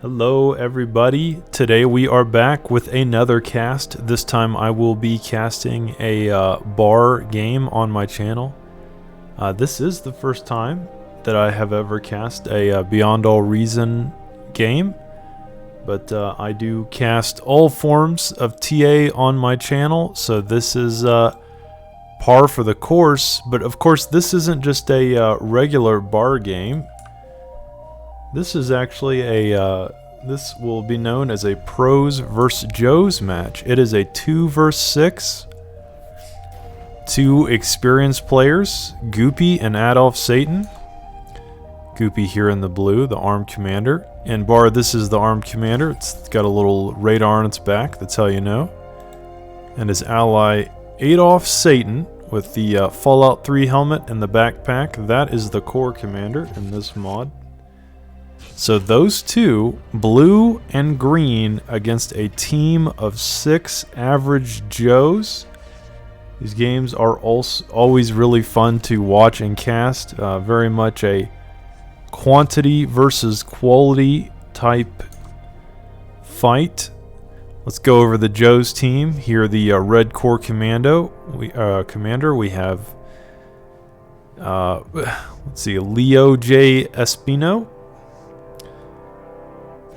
Hello everybody, today we are back with another cast. This time I will be casting a bar game on my channel. This is the first time that I have ever cast a Beyond All Reason game, but I do cast all forms of TA on my channel, so this is par for the course. But of course this isn't just a regular bar game. This is actually this will be known as a Pros vs. Joes match. It is a 2 vs. 6. 2 experienced players, Goopy and Adolf Satan. Goopy here in the blue, the armed commander. In bar, this is the armed commander. It's got a little radar on its back, that's how you know. And his ally, Adolf Satan, with the Fallout 3 helmet and the backpack. That is the core commander in this mod. So those two, blue and green, against a team of 6 average Joes. These games are also always really fun to watch and cast. Very much a quantity versus quality type fight. Let's go over the Joes team. Here, the red core commander. We have let's see, Leo J. Espino.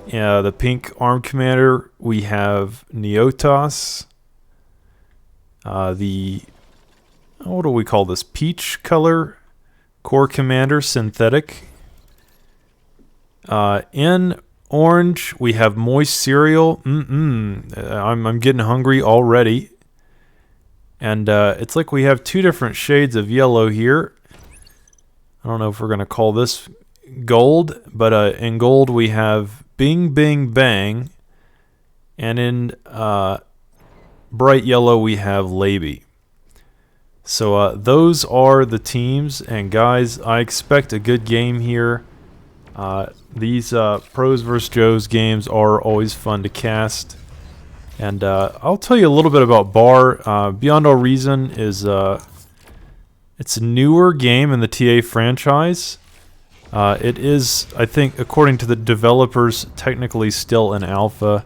The pink armed commander, we have Neotos. What do we call this? Peach color core commander, synthetic. In orange, we have moist cereal. I'm getting hungry already. And it's like we have 2 different shades of yellow here. I don't know if we're going to call this gold, but in gold we have Bing Bing Bang, and in bright yellow we have Laby. So those are the teams, and guys, I expect a good game here. These Pros vs. Joes games are always fun to cast, and I'll tell you a little bit about bar. Beyond All Reason is it's a newer game in the TA franchise. It is, I think, according to the developers, technically still in alpha.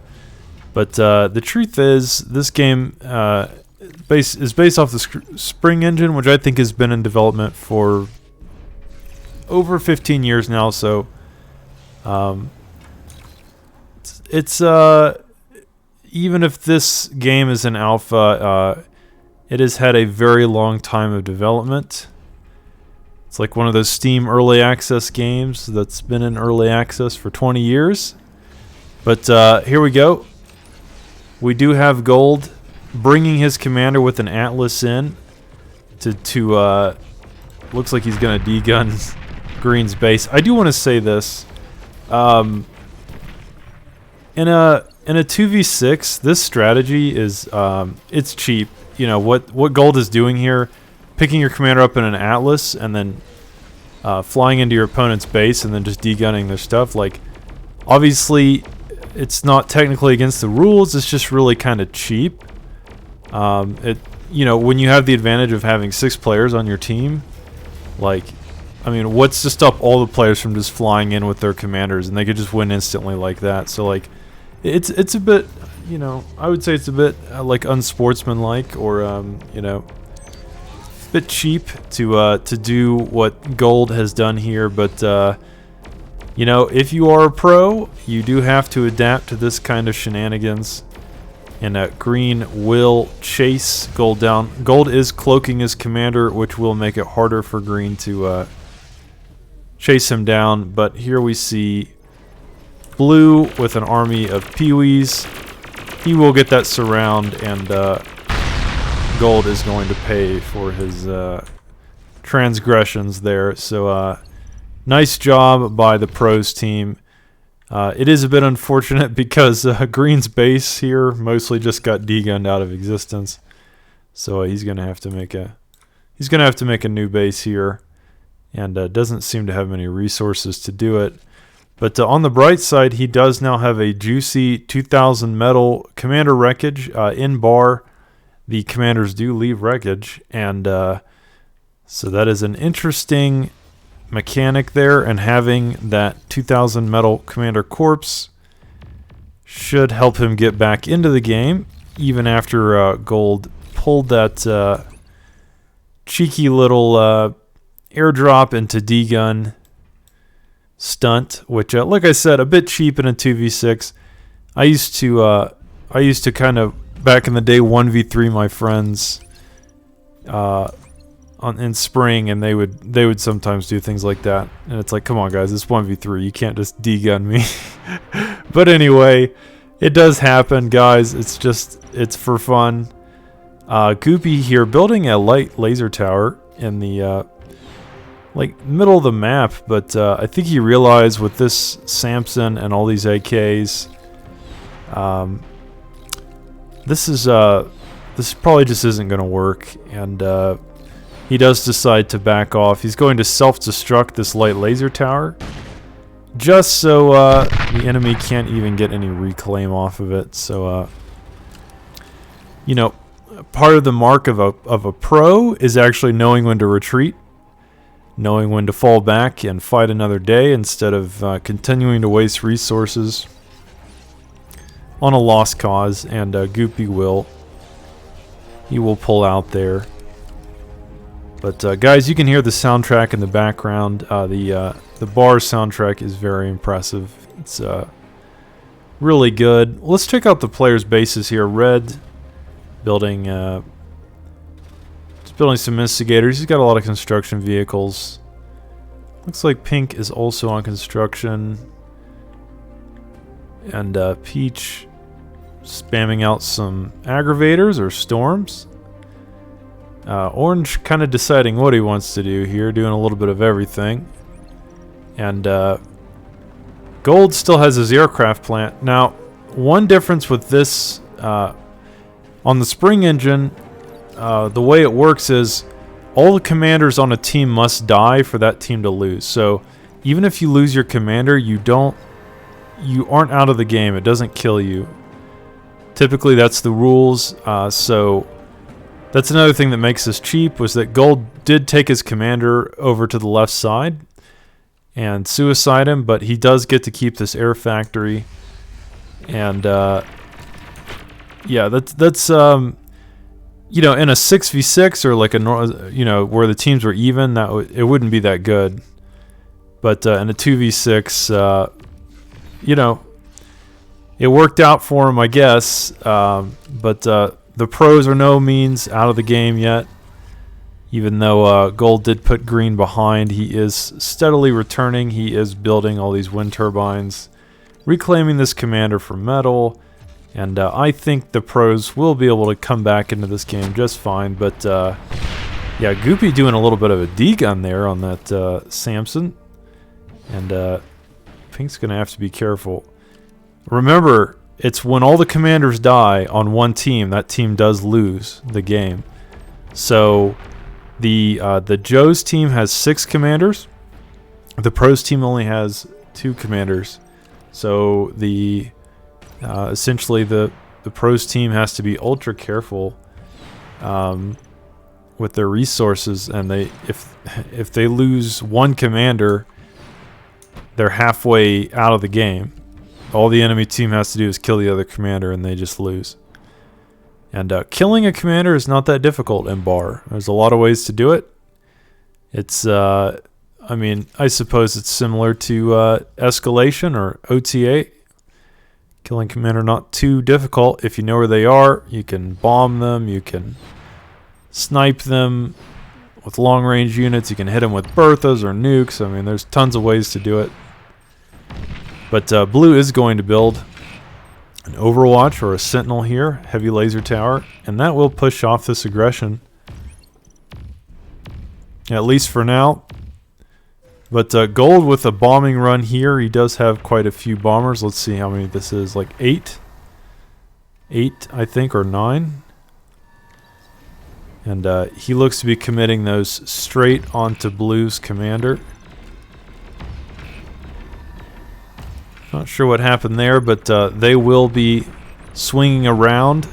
But the truth is, this game is based off the Spring engine, which I think has been in development for over 15 years now. So it's even if this game is in alpha, it has had a very long time of development. It's like one of those Steam early access games that's been in early access for 20 years. But here we go. We do have Gold bringing his commander with an Atlas in to looks like he's going to de-gun Green's base. I do want to say this. In a 2v6, this strategy is it's cheap. You know what Gold is doing here, picking your commander up in an Atlas and then flying into your opponent's base and then just de-gunning their stuff. Like, obviously, it's not technically against the rules. It's just really kind of cheap. When you have the advantage of having 6 players on your team, like, I mean, what's to stop all the players from just flying in with their commanders and they could just win instantly like that? So, like, it's a bit, I would say it's a bit like unsportsmanlike, or bit cheap to do what Gold has done here. But if you are a pro, you do have to adapt to this kind of shenanigans, and Green will chase Gold down. Gold is cloaking his commander, which will make it harder for Green to chase him down. But here we see Blue with an army of peewees. He will get that surround, and Gold is going to pay for his transgressions there. So nice job by the pros team. It is a bit unfortunate because Green's base here mostly just got de-gunned out of existence. So he's gonna have to make a new base here, and doesn't seem to have many resources to do it. But on the bright side, he does now have a juicy 2,000 metal commander wreckage in bar. The commanders do leave wreckage, and so that is an interesting mechanic there. And having that 2,000 metal commander corpse should help him get back into the game, even after Gold pulled that cheeky little airdrop into D-Gun stunt, which, like I said, a bit cheap in a 2v6. I used to kind of, back in the day, 1v3 my friends in spring, and they would sometimes do things like that. And it's like, come on, guys, it's 1v3. You can't just D-Gun me. But anyway, it does happen, guys. It's for fun. Goopy here building a light laser tower in the middle of the map, but I think he realized with this Samson and all these AKs, this probably just isn't going to work, and he does decide to back off. He's going to self-destruct this light laser tower, just so the enemy can't even get any reclaim off of it. So, you know, part of the mark of a pro is actually knowing when to retreat, knowing when to fall back and fight another day instead of continuing to waste resources on a lost cause. And Goopy will pull out there. But guys, you can hear the soundtrack in the background. The bar soundtrack is very impressive. It's really good. Let's check out the players' bases here. Red building some instigators. He's got a lot of construction vehicles. Looks like Pink is also on construction. And Peach spamming out some aggravators or storms. Orange kind of deciding what he wants to do here, doing a little bit of everything. And Gold still has his aircraft plant. Now, one difference with this, on the spring engine, the way it works is all the commanders on a team must die for that team to lose. So even if you lose your commander, you aren't out of the game. It doesn't kill you. Typically, that's the rules. So that's another thing that makes this cheap, was that Gold did take his commander over to the left side and suicide him, but he does get to keep this air factory. And yeah, that's you know, in a 6v6 or like where the teams were even, it wouldn't be that good. But in a 2v6, you know, it worked out for him, I guess. But the pros are no means out of the game yet. Even though Gold did put green behind, he is steadily returning. He is building all these wind turbines, reclaiming this commander for metal. And I think the pros will be able to come back into this game just fine. But yeah, Goopy doing a little bit of a D-gun there on that Samson. And Pink's going to have to be careful. Remember, it's when all the commanders die on one team, that team does lose the game. So the Joe's team has 6 commanders. The pros team only has 2 commanders. So essentially the pros team has to be ultra careful with their resources, and if they lose one commander, they're halfway out of the game. All the enemy team has to do is kill the other commander, and they just lose. And killing a commander is not that difficult in Bar. There's a lot of ways to do it. It's I mean, I suppose it's similar to Escalation or OTA. Killing commander not too difficult. If you know where they are, you can bomb them, you can snipe them with long-range units, you can hit them with Berthas or nukes. I mean, there's tons of ways to do it. But Blue is going to build an Overwatch or a Sentinel here, heavy laser tower, and that will push off this aggression. At least for now. But Gold with a bombing run here. He does have quite a few bombers. Let's see how many this is. Like 8? 8, I think, or 9. And he looks to be committing those straight onto Blue's commander. Not sure what happened there, but they will be swinging around.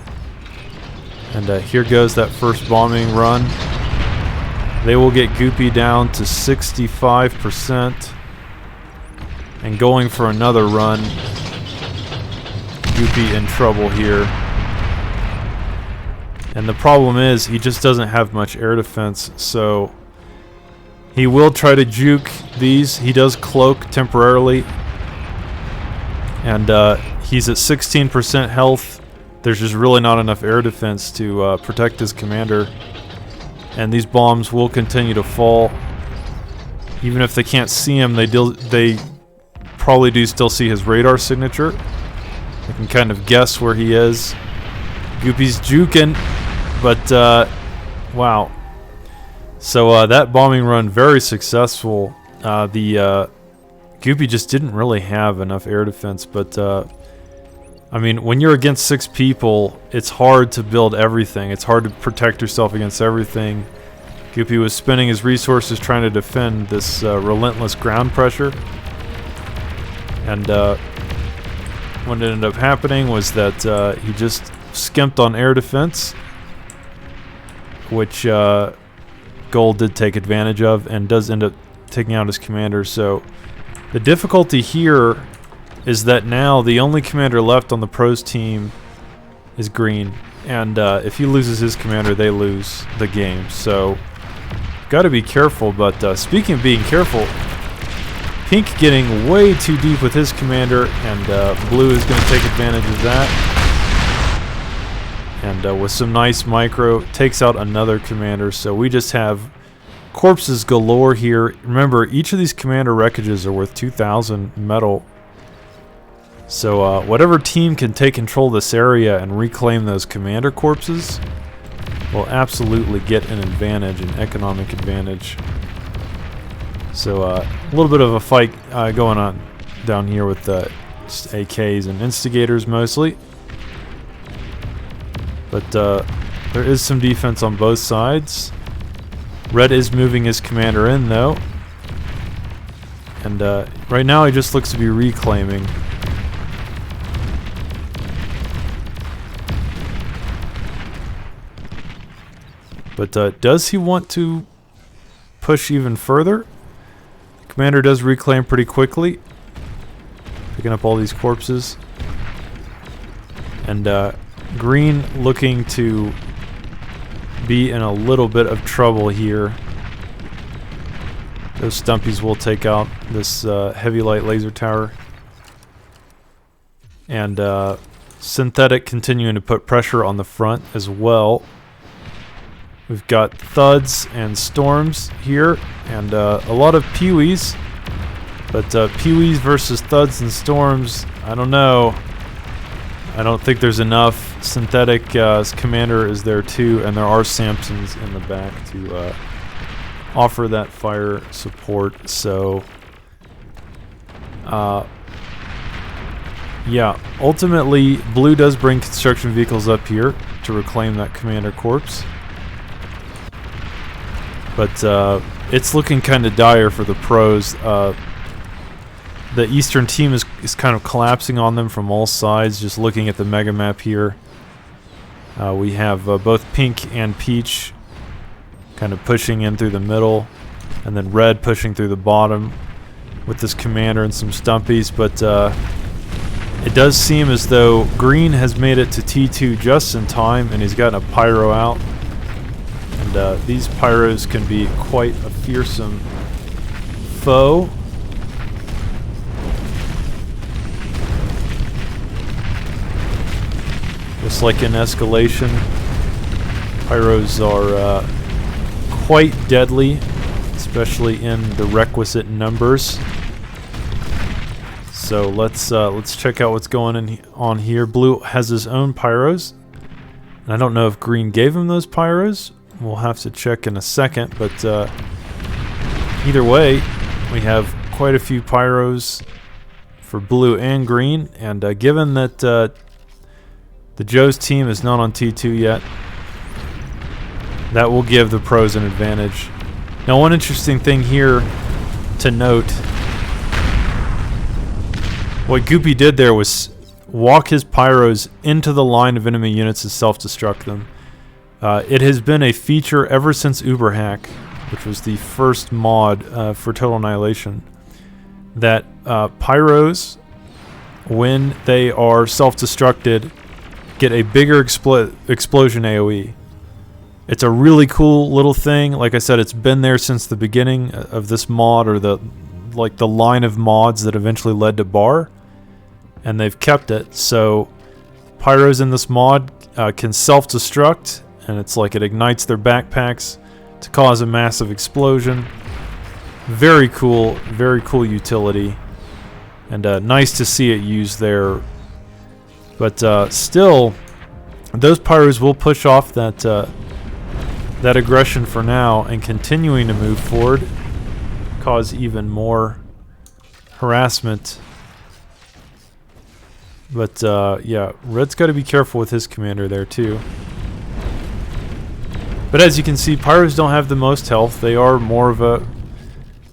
And here goes that first bombing run. They will get Goopy down to 65% and going for another run. Goopy in trouble here. And the problem is he just doesn't have much air defense, so he will try to juke these. He does cloak temporarily. And he's at 16% health. There's just really not enough air defense to protect his commander. And these bombs will continue to fall. Even if they can't see him, they probably do still see his radar signature. They can kind of guess where he is. Goopy's juking, but wow. So that bombing run, very successful. The Goopy just didn't really have enough air defense, but I mean, when you're against 6 people, it's hard to build everything. It's hard to protect yourself against everything. Goopy was spending his resources trying to defend this relentless ground pressure. And what ended up happening was that he just skimped on air defense, which Gold did take advantage of and does end up taking out his commander. So the difficulty here is that now the only commander left on the pros team is Green, and if he loses his commander, they lose the game. So got to be careful. But speaking of being careful, Pink getting way too deep with his commander, and Blue is going to take advantage of that. And with some nice micro, takes out another commander. So we just have corpses galore here. Remember, each of these commander wreckages are worth 2,000 metal. So whatever team can take control of this area and reclaim those commander corpses will absolutely get an advantage, an economic advantage. So a little bit of a fight going on down here with just AKs and instigators mostly. But there is some defense on both sides. Red is moving his commander in though. And right now he just looks to be reclaiming. But does he want to push even further? The commander does reclaim pretty quickly, picking up all these corpses. And Green looking to be in a little bit of trouble here. Those stumpies will take out this heavy light laser tower. And Synthetic continuing to put pressure on the front as well. We've got thuds and storms here, and a lot of peewees. But peewees versus thuds and storms, I don't know. I don't think there's enough. Synthetic's commander is there too, and there are Samsons in the back to offer that fire support. So, yeah, ultimately, Blue does bring construction vehicles up here to reclaim that commander corpse. But it's looking kind of dire for the pros. The Eastern team is kind of collapsing on them from all sides. Just looking at the mega map here, we have both Pink and Peach kind of pushing in through the middle, and then Red pushing through the bottom with this commander and some stumpies. But it does seem as though Green has made it to T2 just in time, and he's gotten a pyro out. And these pyros can be quite a fearsome foe. Just like in Escalation, pyros are quite deadly, especially in the requisite numbers. So let's check out what's going on here. Blue has his own pyros. And I don't know if Green gave him those pyros. We'll have to check in a second, but either way, we have quite a few pyros for Blue and Green, and given that the Joe's team is not on T2 yet, that will give the pros an advantage. Now, one interesting thing here to note, what Goopy did there was walk his pyros into the line of enemy units to self-destruct them. It has been a feature ever since Uberhack, which was the first mod for Total Annihilation, that pyros when they are self-destructed, get a bigger explosion AoE. It's a really cool little thing. Like I said, it's been there since the beginning of this mod, or the line of mods that eventually led to Bar, and they've kept it. So pyros in this mod can self-destruct, and it's like it ignites their backpacks to cause a massive explosion. Very cool utility, and nice to see it used there. But still, those pyros will push off that aggression for now, and continuing to move forward, cause even more harassment. But yeah, Red's got to be careful with his commander there too. But as you can see, pyros don't have the most health. They are more of a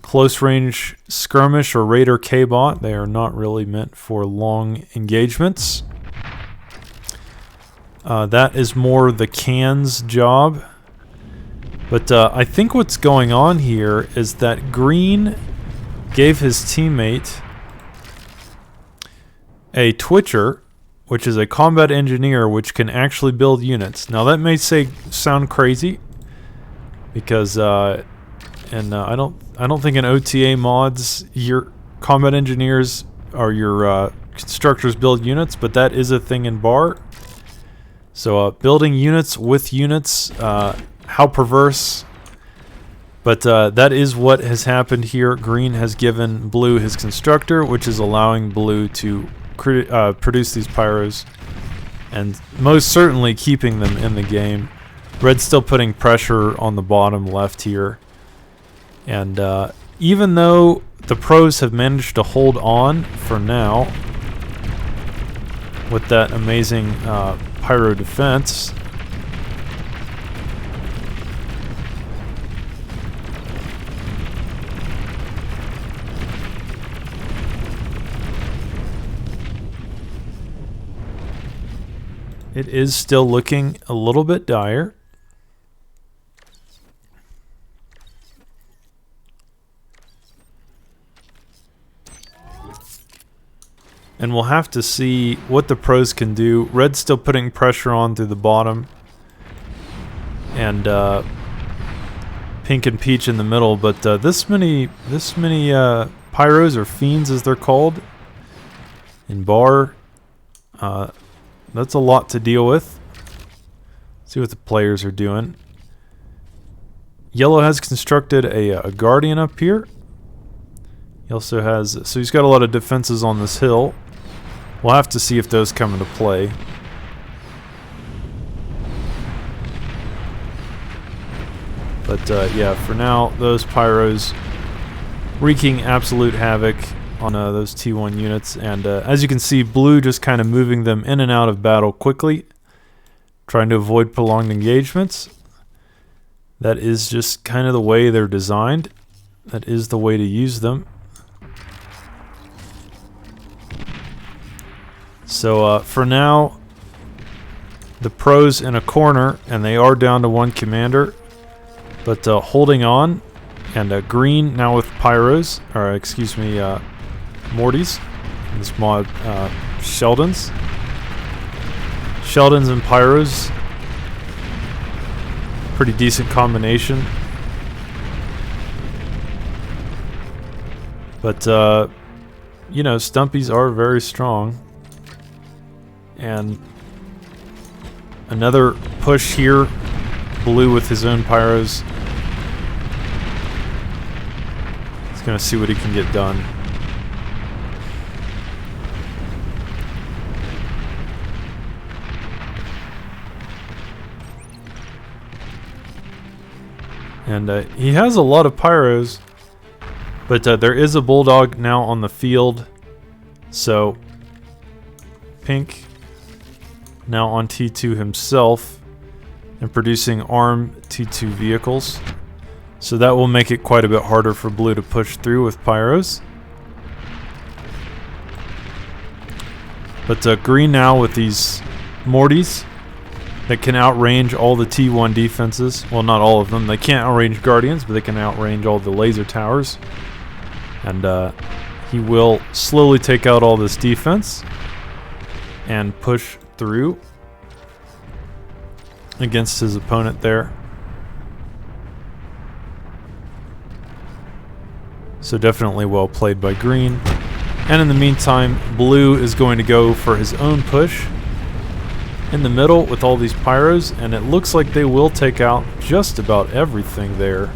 close range skirmish or raider K-bot. They are not really meant for long engagements. That is more the can's job. But I think what's going on here is that Green gave his teammate a Twitcher, which is a combat engineer, which can actually build units. Now that may sound crazy, because I don't think in OTA mods your combat engineers or your constructors build units, but that is a thing in Bar. So building units with units, how perverse. But that is what has happened here. Green has given Blue his constructor, which is allowing Blue to produce these pyros, and most certainly keeping them in the game. Red's still putting pressure on the bottom left here. And even though the pros have managed to hold on for now with that amazing pyro defense, it is still looking a little bit dire. And we'll have to see what the pros can do. Red's still putting pressure on through the bottom, and Pink and Peach in the middle. But this many pyros, or fiends as they're called, in Bar, that's a lot to deal with. See what the players are doing. Yellow has constructed a Guardian up here. He also has, so he's got a lot of defenses on this hill. We'll have to see if those come into play. But yeah, for now, those pyros wreaking absolute havoc on those T1 units. And as you can see, Blue just kind of moving them in and out of battle quickly, trying to avoid prolonged engagements. That is just kind of the way they're designed. That is the way to use them. So for now, the pros in a corner, and they are down to one commander, but holding on. And Green now with pyros, or excuse me, Mortys. This mod, Sheldons and pyros, pretty decent combination. But you know, Stumpies are very strong. And another push here. Blue with his own pyros. He's gonna see what he can get done. And he has a lot of pyros, but there is a Bulldog now on the field. So Pink now on T2 himself and producing ARM T2 vehicles. So that will make it quite a bit harder for Blue to push through with pyros. But Green now with these Mortys that can outrange all the T1 defenses. Well, not all of them. They can't outrange Guardians, but they can outrange all the laser towers. And he will slowly take out all this defense and push through against his opponent there. So definitely well played by green. And in the meantime, blue is going to go for his own push in the middle with all these pyros, and it looks like they will take out just about everything there.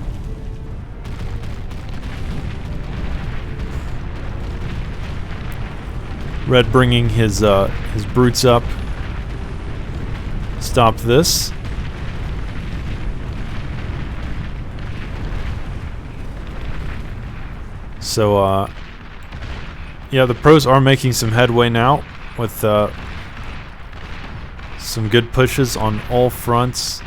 Red bringing his brutes up. Stop this. So, yeah, the pros are making some headway now with some good pushes on all fronts.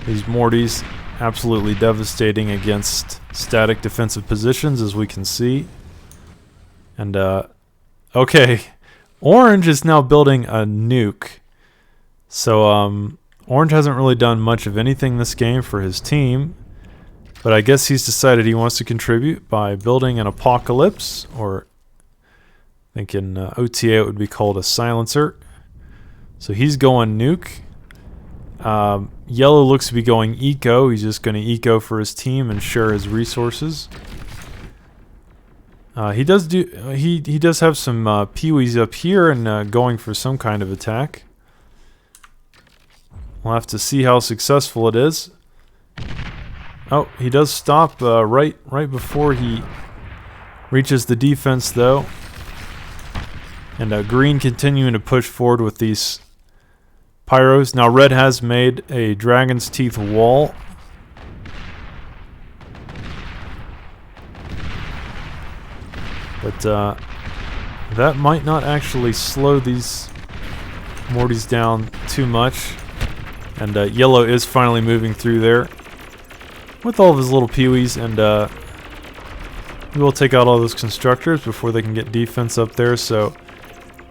These Mortys absolutely devastating against static defensive positions, as we can see. And, okay, Orange is now building a nuke. So, Orange hasn't really done much of anything this game for his team. But I guess he's decided he wants to contribute by building an apocalypse, or I think in OTA it would be called a silencer. So he's going nuke. Yellow looks to be going eco. He's just going to eco for his team and share his resources. He does have some peewees up here and going for some kind of attack. We'll have to see how successful it is. Oh, he does stop right before he reaches the defense, though. And green continuing to push forward with these pyros. Now red has made a dragon's teeth wall. But that might not actually slow these Mortys down too much. And yellow is finally moving through there with all of his little peewees, and he will take out all those constructors before they can get defense up there. So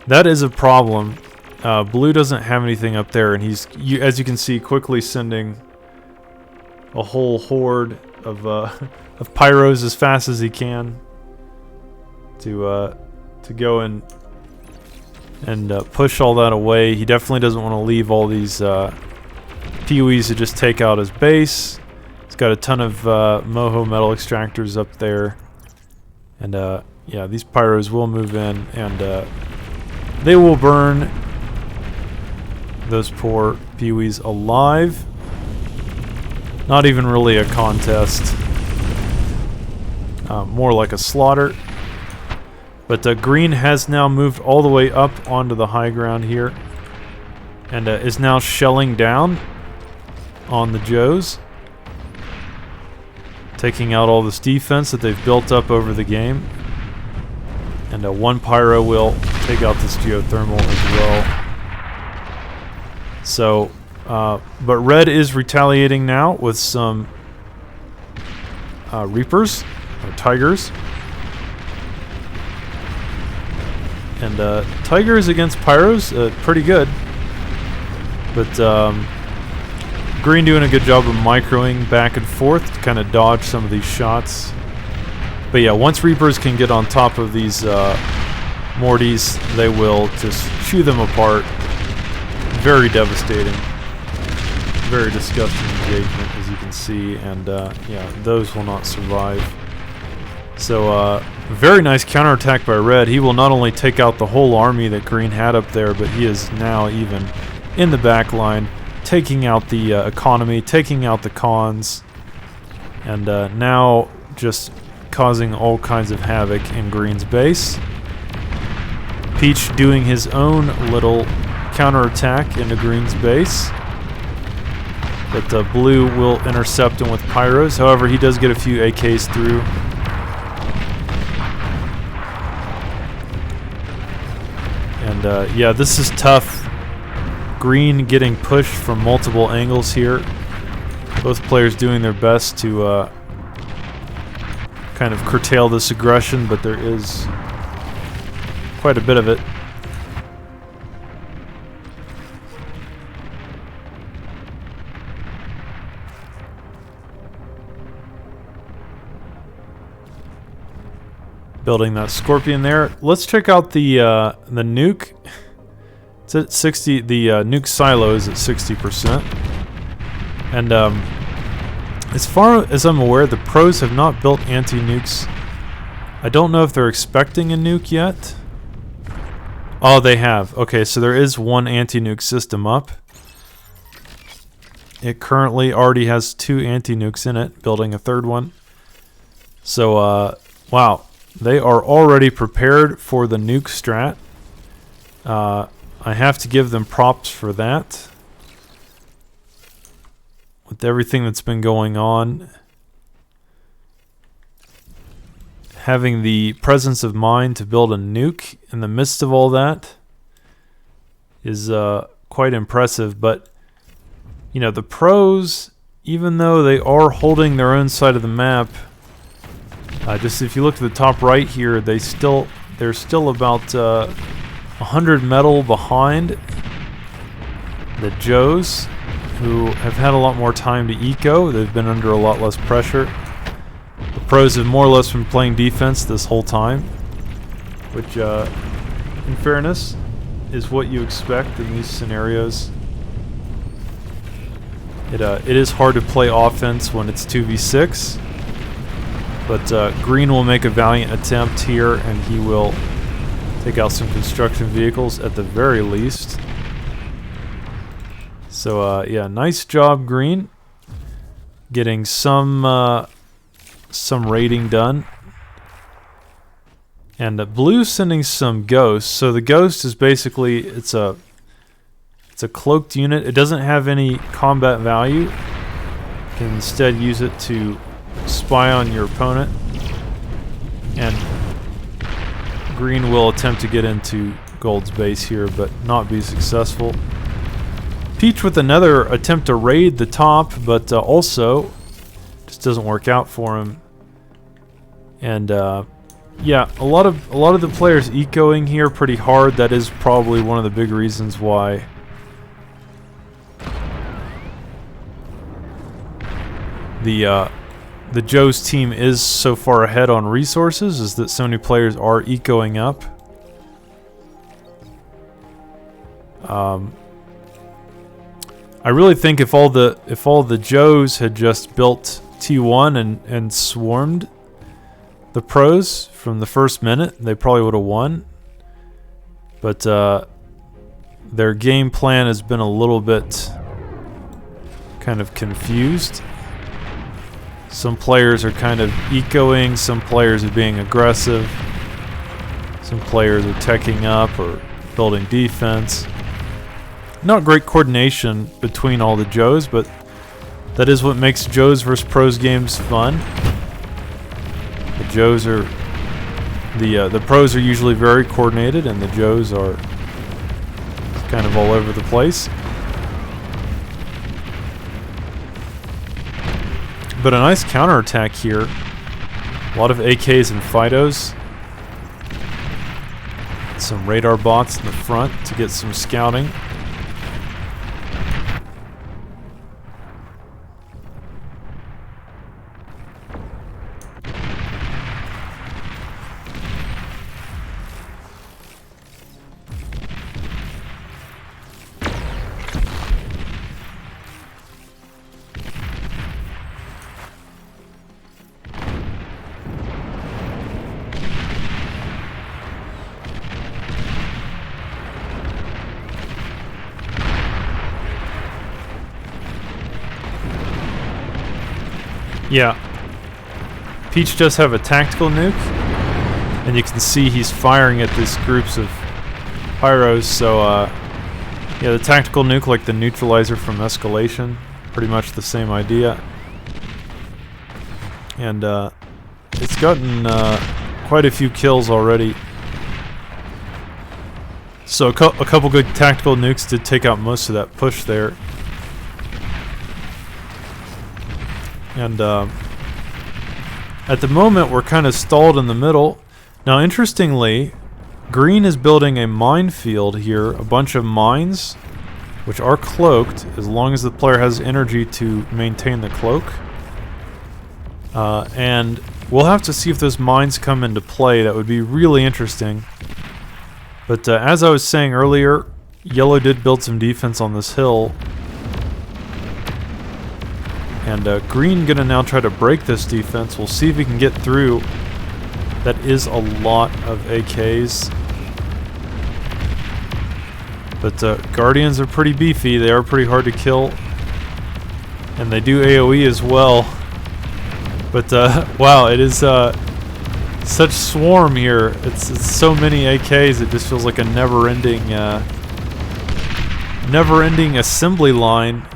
that is a problem. Blue doesn't have anything up there, and he's, as you can see, quickly sending a whole horde of pyros as fast as he can to go and push all that away. He definitely doesn't want to leave all these peewees to just take out his base. He's got a ton of moho metal extractors up there, and yeah, these pyros will move in, and they will burn those poor peewees alive. Not even really a contest, more like a slaughter. But green has now moved all the way up onto the high ground here, and is now shelling down on the Joes, taking out all this defense that they've built up over the game. And one pyro will take out this geothermal as well. So, but red is retaliating now with some Reapers, or Tigers. And Tigers against Pyros, pretty good. But green doing a good job of microing back and forth to kind of dodge some of these shots. But yeah, once Reapers can get on top of these Mortys, they will just chew them apart. Very devastating. Very disgusting engagement, as you can see. And yeah, those will not survive. So, very nice counterattack by red. He will not only take out the whole army that green had up there, but he is now even in the back line, taking out the economy, taking out the cons, and now just causing all kinds of havoc in green's base. Peach doing his own little counterattack into green's base. But blue will intercept him with pyros. However, he does get a few AKs through. And yeah, this is tough. Green getting pushed from multiple angles here. Both players doing their best to kind of curtail this aggression, but there is quite a bit of it. Building that Scorpion there. Let's check out the Nuke. It's at 60. The Nuke silo is at 60%. And as far as I'm aware, the pros have not built anti-nukes. I don't know if they're expecting a nuke yet. Oh, they have. Okay, so there is one anti-nuke system up. It currently already has 2 anti-nukes in it, building a 3rd one. So, wow. They are already prepared for the nuke strat. I have to give them props for that. With everything that's been going on. Having the presence of mind to build a nuke in the midst of all that is quite impressive. But, you know, the pros, even though they are holding their own side of the map, just if you look to the top right here, they're still about 100 metal behind the Joes, who have had a lot more time to eco. They've been under a lot less pressure. The pros have more or less been playing defense this whole time, which, in fairness, is what you expect in these scenarios. It is hard to play offense when it's 2v6, but Green will make a valiant attempt here, and he will take out some construction vehicles at the very least. So, yeah, nice job, Green. Getting some raiding done. And Blue sending some ghosts. So the ghost is basically, it's a cloaked unit. It doesn't have any combat value. You can instead use it to spy on your opponent. And Green will attempt to get into Gold's base here, but not be successful. Peach with another attempt to raid the top, but also just doesn't work out for him. And yeah, a lot of the players ecoing here pretty hard. That is probably one of the big reasons why the Joe's team is so far ahead on resources, is that so many players are ecoing up. I really think if all the Joes had just built T1 and swarmed the pros from the first minute, they probably would have won. But their game plan has been a little bit kind of confused. Some players are kind of ecoing, some players are being aggressive, some players are teching up or building defense. Not great coordination between all the Joes, but that is what makes Joes vs Pros games fun. The Joes are the pros are usually very coordinated, and the Joes are kind of all over the place. But a nice counterattack here. A lot of AKs and Fidos. Some radar bots in the front to get some scouting. Yeah, Peach does have a tactical nuke, and you can see he's firing at these groups of pyros. So, yeah, the tactical nuke, like the neutralizer from Escalation, pretty much the same idea. And it's gotten quite a few kills already. So a couple good tactical nukes did take out most of that push there. And at the moment, we're kind of stalled in the middle. Now, interestingly, Green is building a minefield here, a bunch of mines, which are cloaked, as long as the player has energy to maintain the cloak. And We'll have to see if those mines come into play. That would be really interesting. But as I was saying earlier, yellow did build some defense on this hill. And green gonna now try to break this defense. We'll see if he can get through. That is a lot of AKs. But Guardians are pretty beefy. They are pretty hard to kill. And they do AoE as well. But wow, it is such swarm here. It's so many AKs. It just feels like a never-ending assembly line.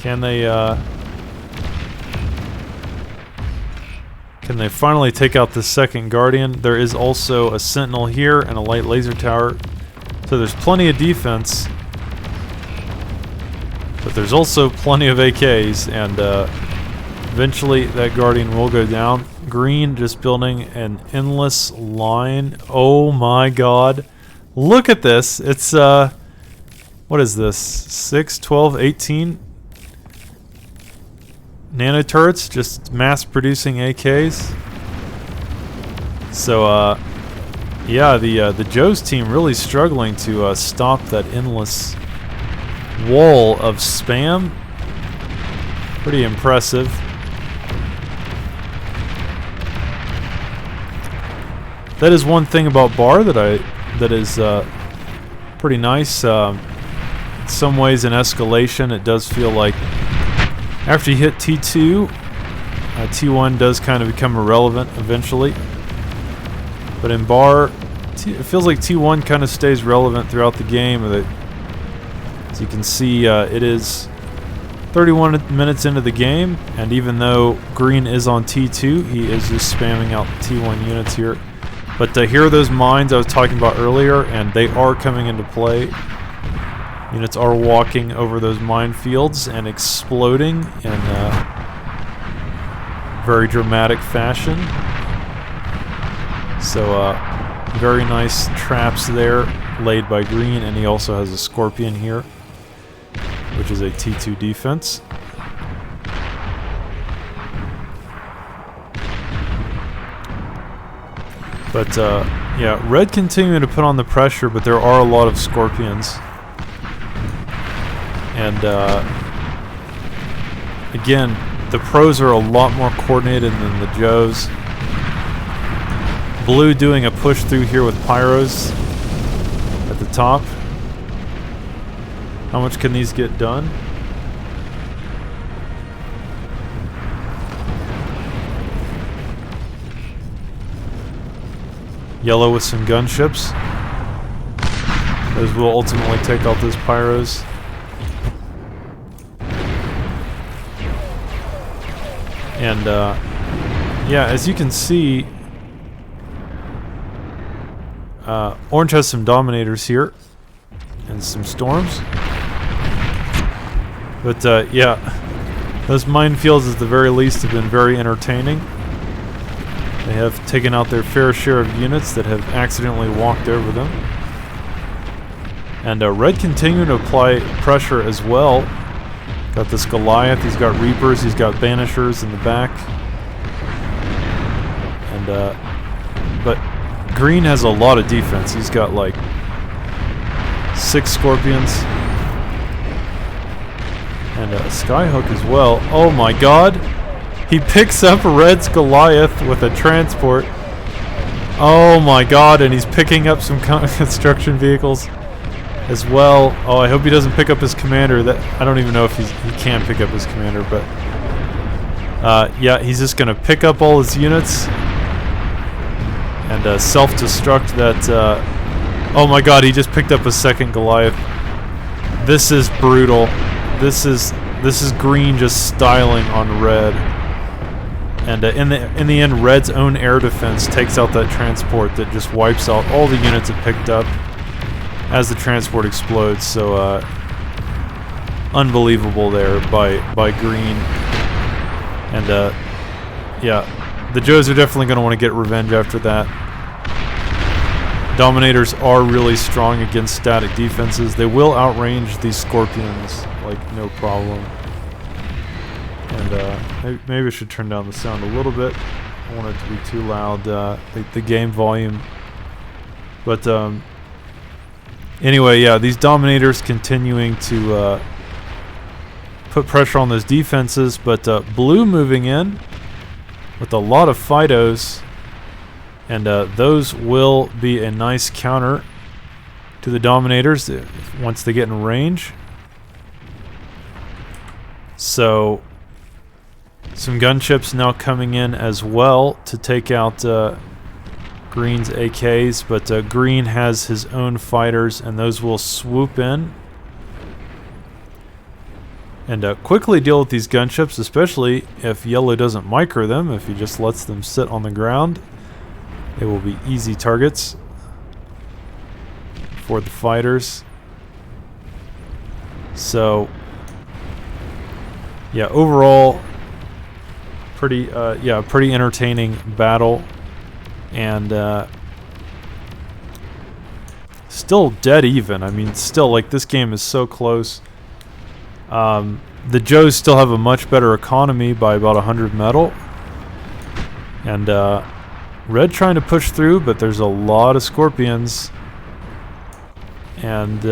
Can they finally take out the second Guardian? There is also a Sentinel here and a light laser tower. So there's plenty of defense. But there's also plenty of AKs, and eventually that Guardian will go down. Green just building an endless line. Oh my god. Look at this. It's, what is this? 6, 12, 18? Nano turrets, just mass producing AKs. So, yeah, the Joe's team really struggling to stop that endless wall of spam. Pretty impressive. That is one thing about Bar that is pretty nice. In some ways in escalation it does feel like after you hit T2, T1 does kind of become irrelevant eventually. But in Bar, it feels like T1 kind of stays relevant throughout the game. As you can see, it is 31 minutes into the game, and even though green is on T2, he is just spamming out T1 units here. But here are those mines I was talking about earlier, and they are coming into play. Units are walking over those minefields and exploding in very dramatic fashion. So, very nice traps there laid by green, and he also has a Scorpion here, which is a T2 defense. But yeah, red continuing to put on the pressure, but there are a lot of Scorpions. And again, the pros are a lot more coordinated than the Joes. Blue doing a push through here with Pyros at the top. How much can these get done? Yellow with some gunships. Those will ultimately take out those Pyros. And yeah, as you can see, Orange has some Dominators here and some Storms. But yeah, those minefields at the very least have been very entertaining. They have taken out their fair share of units that have accidentally walked over them. And red continuing to apply pressure as well. Got this Goliath, he's got Reapers, he's got Banishers in the back. And but green has a lot of defense. He's got like 6 Scorpions. And a Skyhook as well. Oh my god! He picks up red's Goliath with a transport. Oh my god, and he's picking up some construction vehicles as well. Oh, I hope he doesn't pick up his commander. I don't even know if he can pick up his commander, but yeah, he's just gonna pick up all his units and self-destruct that. Oh my god, he just picked up a second Goliath. This is brutal. This is green just styling on red. And in the end, red's own air defense takes out that transport that just wipes out all the units it picked up as the transport explodes. So unbelievable there by green. And yeah, the Joes are definitely going to want to get revenge after that. Dominators are really strong against static defenses. They will outrange these Scorpions like no problem. And maybe I should turn down the sound a little bit. I don't want it to be too loud, the game volume. But anyway, yeah, these Dominators continuing to put pressure on those defenses, but blue moving in with a lot of Fidos, and those will be a nice counter to the Dominators once they get in range. So some gunships now coming in as well to take out Green's AKs, but Green has his own fighters, and those will swoop in and quickly deal with these gunships, especially if Yellow doesn't micro them. If he just lets them sit on the ground, they will be easy targets for the fighters. So yeah, overall pretty entertaining battle, and still dead even. I mean, still, like, this game is so close. The Joes still have a much better economy by about 100 metal, and Red trying to push through, but there's a lot of Scorpions, and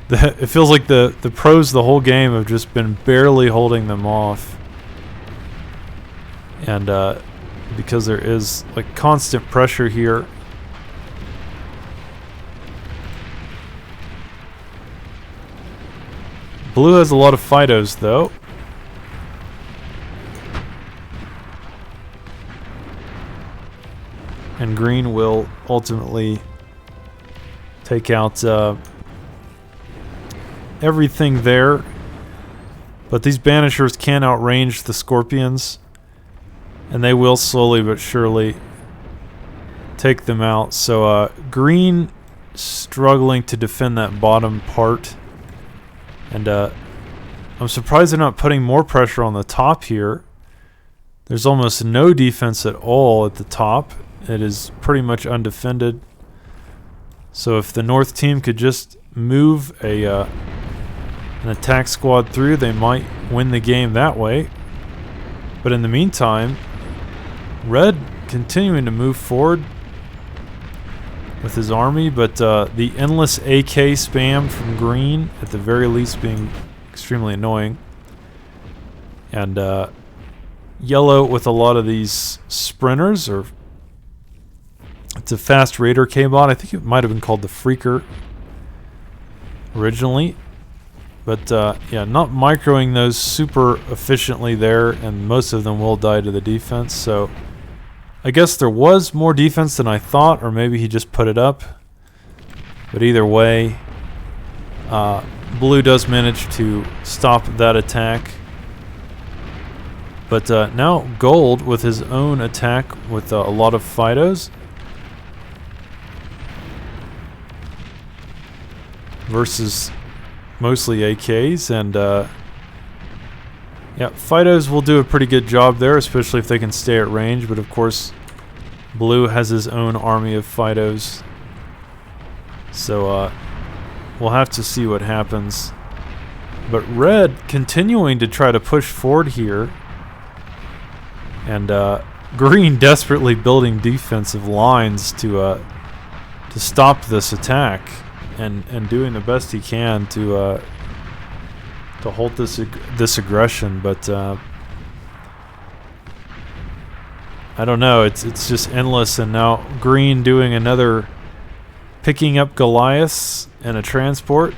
it feels like the pros the whole game have just been barely holding them off, and because there is like constant pressure here. Blue has a lot of Fidos though. And Green will ultimately take out everything there. But these Banishers can outrange the Scorpions, and they will slowly but surely take them out. So Green struggling to defend that bottom part. And I'm surprised they're not putting more pressure on the top here. There's almost no defense at all at the top. It is pretty much undefended. So if the North team could just move an attack squad through, they might win the game that way. But in the meantime, Red continuing to move forward with his army, but the endless AK spam from Green at the very least being extremely annoying. And Yellow with a lot of these sprinters, or it's a fast Raider K-bot. I think it might have been called the Freaker originally. But yeah, not microing those super efficiently there, and most of them will die to the defense. So I guess there was more defense than I thought, or maybe he just put it up. But either way, Blue does manage to stop that attack. But now Gold with his own attack with a lot of Fidos versus mostly AKs, and yeah, Fidos will do a pretty good job there, especially if they can stay at range. But of course, Blue has his own army of Fidos, so we'll have to see what happens. But Red continuing to try to push forward here, and Green desperately building defensive lines to stop this attack, and doing the best he can to halt this aggression. But I don't know. It's just endless. And now Green doing another, picking up Goliaths and a transport,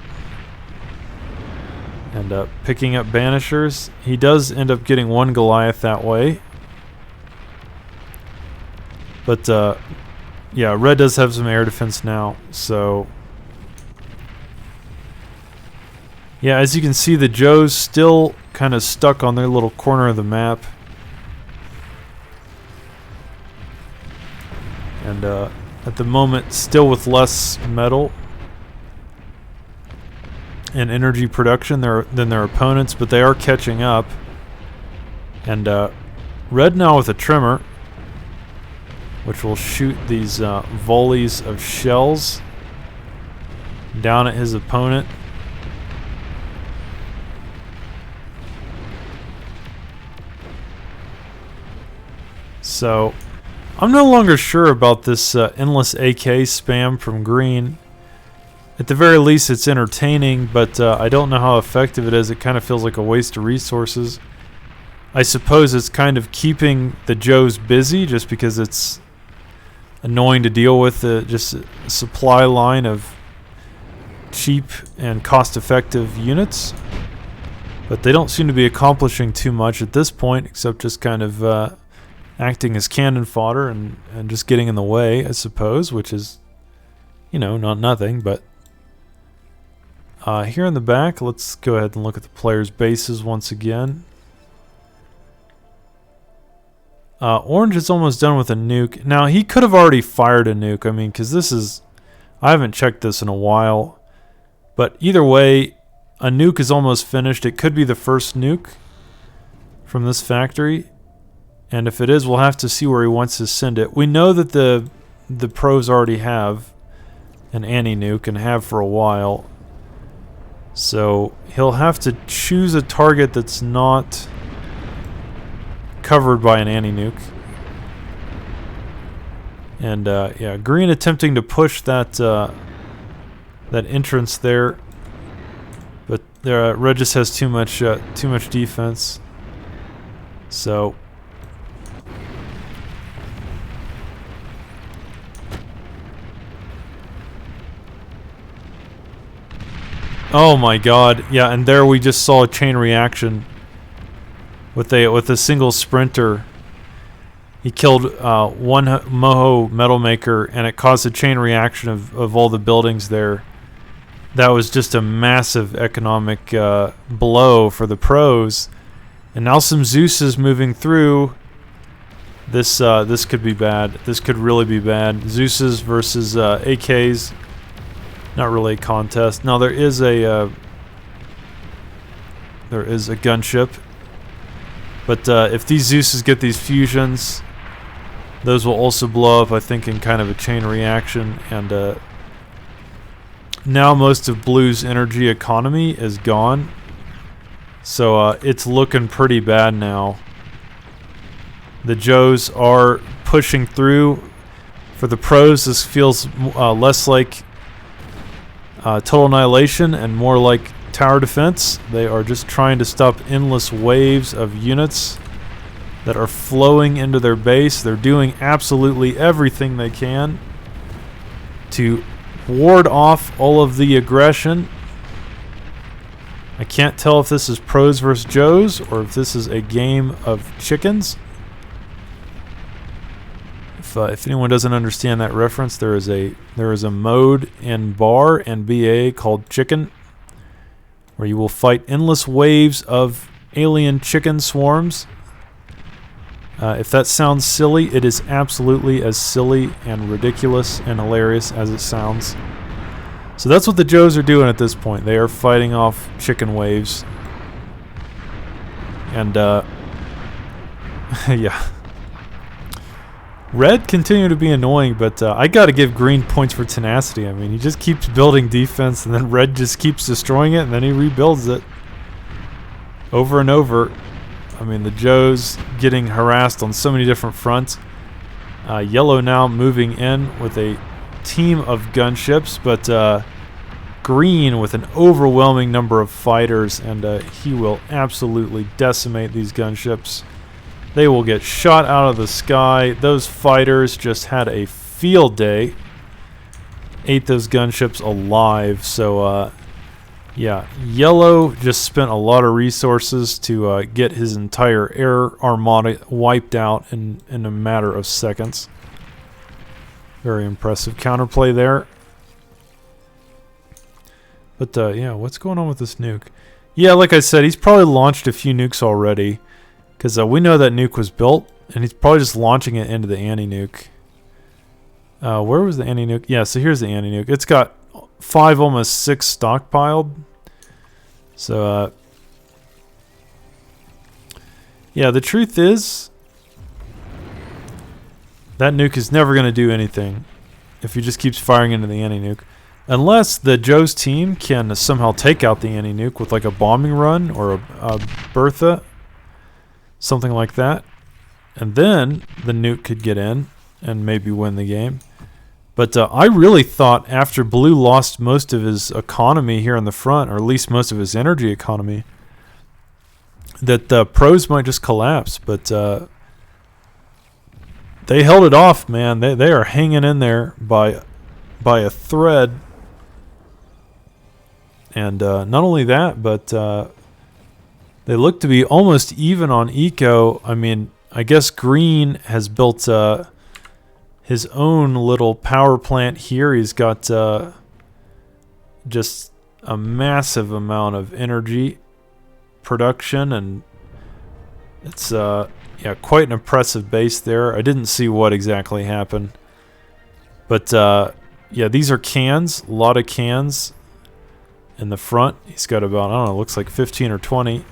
and picking up Banishers. He does end up getting one Goliath that way. But yeah, Red does have some air defense now, so yeah, as you can see, the Joes still kind of stuck on their little corner of the map. And at the moment, still with less metal and energy production than their opponents, but they are catching up. And Red now with a trimmer, which will shoot these volleys of shells down at his opponent. So I'm no longer sure about this endless AK spam from green. At the very least, it's entertaining, but I don't know how effective it is. It kind of feels like a waste of resources. I suppose it's kind of keeping the Joes busy just because it's annoying to deal with just a supply line of cheap and cost-effective units. But they don't seem to be accomplishing too much at this point, except just kind of acting as cannon fodder and just getting in the way, I suppose, which is, you know, not nothing, but... here in the back, let's go ahead and look at the players' bases once again. Orange is almost done with a nuke. Now, he could have already fired a nuke, I mean, because this is... I haven't checked this in a while. But either way, a nuke is almost finished. It could be the first nuke from this factory. And if it is, we'll have to see where he wants to send it. We know that the pros already have an anti-nuke and have for a while. So he'll have to choose a target that's not covered by an anti-nuke. And yeah, green attempting to push that that entrance there, but there red just has too much defense. So oh my god, yeah, and there we just saw a chain reaction with a single sprinter. He killed one Moho metal maker, and it caused a chain reaction of all the buildings there. That was just a massive economic blow for the pros. And now some Zeus's moving through. This could be bad. This could really be bad. Zeus's versus AKs. Not really a contest. Now there is a gunship, but if these Zeus's get these fusions, those will also blow up, I think, in kind of a chain reaction. And now most of blue's energy economy is gone, so it's looking pretty bad now. The Joes are pushing through. For the pros, this feels less like total annihilation and more like tower defense. They are just trying to stop endless waves of units that are flowing into their base. They're doing absolutely everything they can to ward off all of the aggression. I can't tell if this is pros versus Joes or if this is a game of chickens. If anyone doesn't understand that reference, there is a mode in bar and BA called Chicken, where you will fight endless waves of alien chicken swarms. If that sounds silly, it is absolutely as silly and ridiculous and hilarious as it sounds. So that's what the Joes are doing at this point. They are fighting off chicken waves. And yeah. Red continue to be annoying, but I gotta give green points for tenacity. I mean, he just keeps building defense, and then red just keeps destroying it, and then he rebuilds it over and over. I mean, the Joes getting harassed on so many different fronts. Yellow now moving in with a team of gunships, but green with an overwhelming number of fighters, and he will absolutely decimate these gunships. They will get shot out of the sky. Those fighters just had a field day. Ate those gunships alive. So, yeah, yellow just spent a lot of resources to get his entire air armada wiped out in a matter of seconds. Very impressive counterplay there. But, yeah, what's going on with this nuke? Yeah, like I said, he's probably launched a few nukes already. Because we know that nuke was built, and he's probably just launching it into the anti-nuke. Where was the anti-nuke? Yeah, so here's the anti-nuke. It's got 5, almost 6 stockpiled. So, yeah, the truth is, that nuke is never going to do anything if he just keeps firing into the anti-nuke. Unless the Joe's team can somehow take out the anti-nuke with like a bombing run or a Bertha. Something like that. And then the Nuke could get in and maybe win the game. But I really thought after Blue lost most of his economy here in the front, or at least most of his energy economy, that the pros might just collapse. But they held it off, man. They are hanging in there by a thread. And not only that, but they look to be almost even on eco. I mean, I guess Green has built his own little power plant here. He's got just a massive amount of energy production, and it's yeah, quite an impressive base there. I didn't see what exactly happened, but yeah, these are cans, a lot of cans in the front. He's got about, I don't know, looks like 15 or 20.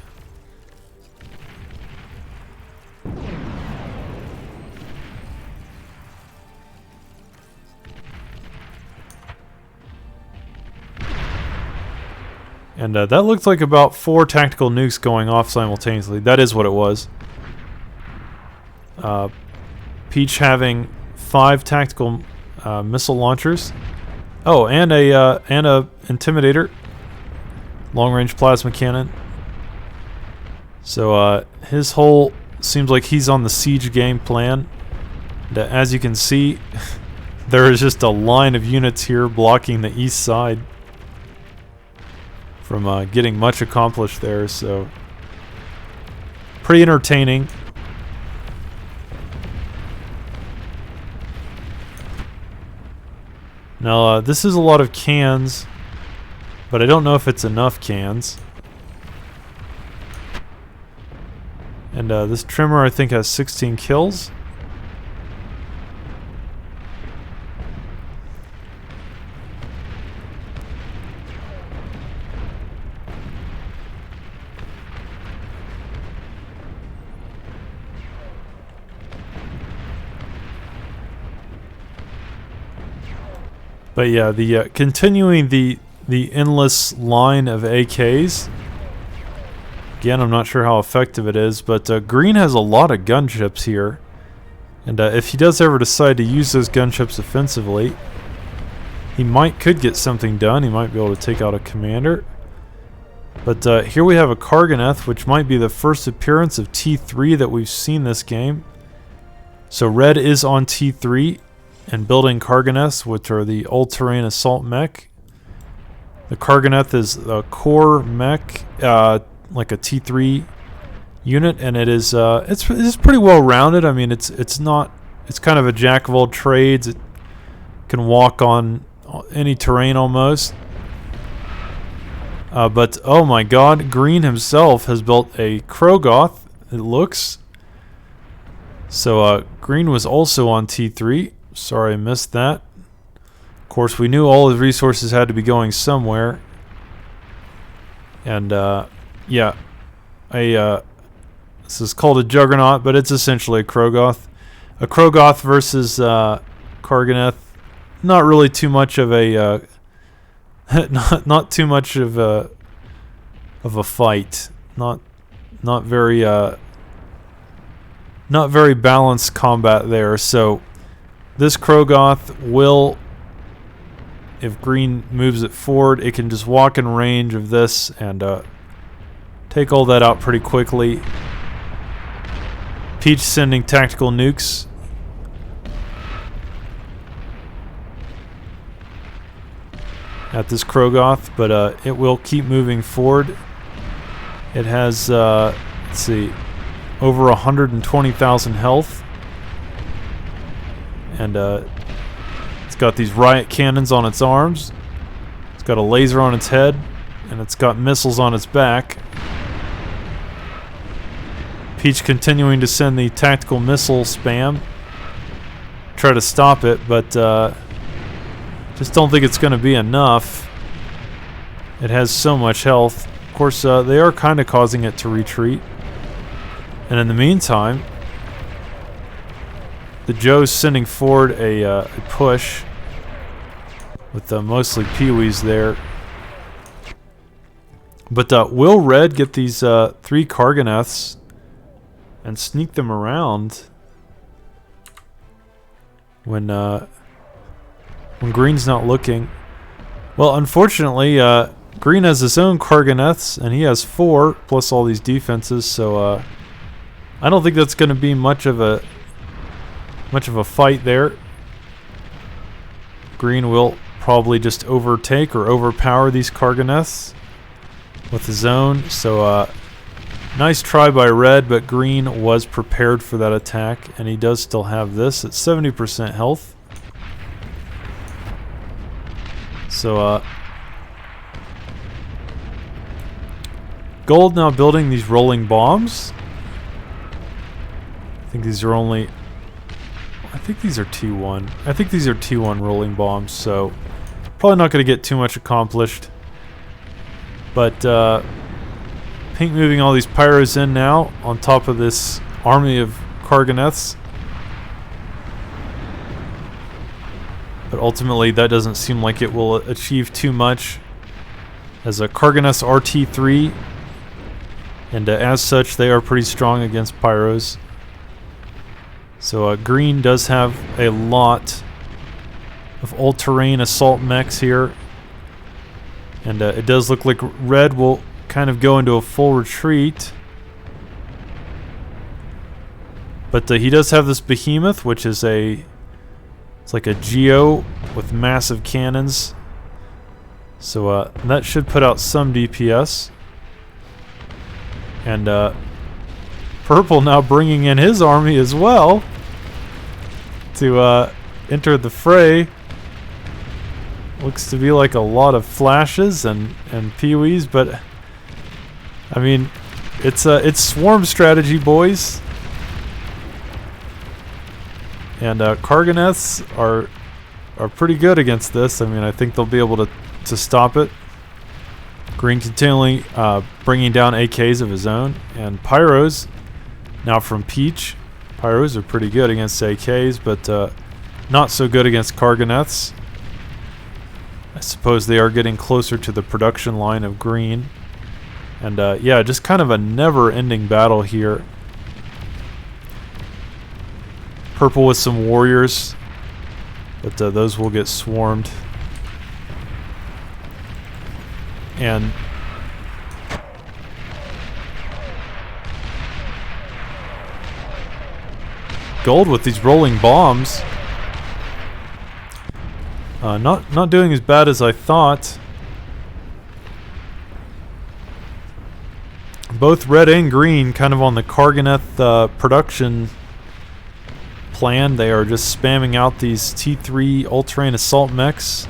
And that looked like about 4 tactical nukes going off simultaneously. That is what it was. Peach having 5 tactical missile launchers. Oh, and a intimidator, long-range plasma cannon. So his whole seems like he's on the siege game plan. And, as you can see, there is just a line of units here blocking the east side from getting much accomplished there, so pretty entertaining. Now this is a lot of cans, but I don't know if it's enough cans. And this trimmer I think has 16 kills. But yeah, the continuing the endless line of AKs. Again, I'm not sure how effective it is, but Green has a lot of gunships here, and if he does ever decide to use those gunships offensively, he could get something done. He might be able to take out a commander. But here we have a Krogoth, which might be the first appearance of T3 that we've seen this game. So Red is on T3. And building Krogoths, which are the all-terrain assault mech. The Krogoth is a core mech, like a T3 unit, and it is it's pretty well rounded. I mean, it's kind of a jack of all trades. It can walk on any terrain almost. But oh my God, Green himself has built a Krogoth. It looks. So Green was also on T3. Sorry I missed that. Of course, we knew all his resources had to be going somewhere. And, yeah. This is called a Juggernaut, but it's essentially a Krogoth. A Krogoth versus Krogoth. Not really too much of a... not too much of a fight. Not very balanced combat there, so... This Krogoth will, if Green moves it forward, it can just walk in range of this and take all that out pretty quickly. Peach sending tactical nukes. At this Krogoth, but it will keep moving forward. It has, let's see, over 120,000 health. And it's got these riot cannons on its arms. It's got a laser on its head. And it's got missiles on its back. Peach continuing to send the tactical missile spam. Try to stop it, but just don't think it's going to be enough. It has so much health. Of course, they are kind of causing it to retreat. And in the meantime... The Joe's sending forward a push with mostly Pee-wees there. But will Red get these 3 Krogoths and sneak them around? when green's not looking. Well, unfortunately, green has his own Krogoths, and he has 4 plus all these defenses. So I don't think that's going to be much of a fight there. Green will probably just overtake or overpower these Krogoths with his own. So nice try by red, but green was prepared for that attack, and he does still have this at 70% health. So gold now building these rolling bombs. I think these are only... I think these are T1. I think these are T1 rolling bombs, so probably not going to get too much accomplished. But pink moving all these pyros in now on top of this army of Krogoths. But ultimately that doesn't seem like it will achieve too much, as a Krogoth RT3, and as such they are pretty strong against pyros. So green does have a lot of all-terrain assault mechs here, and it does look like red will kind of go into a full retreat. But he does have this behemoth, which is it's like a Geo with massive cannons. So that should put out some DPS. And purple now bringing in his army as well to enter the fray. Looks to be like a lot of flashes and peewees, but I mean, it's swarm strategy, boys. And Krogoths are pretty good against this. I mean, I think they'll be able to stop it. Green continually bringing down AKs of his own, and pyros now from Peach. Pyros are pretty good against AKs, but not so good against Krogoths. I suppose they are getting closer to the production line of green. And yeah, just kind of a never-ending battle here. Purple with some warriors, but those will get swarmed. And gold with these rolling bombs. Not doing as bad as I thought. Both red and green kind of on the Krogoth production plan. They are just spamming out these T3 all-terrain assault mechs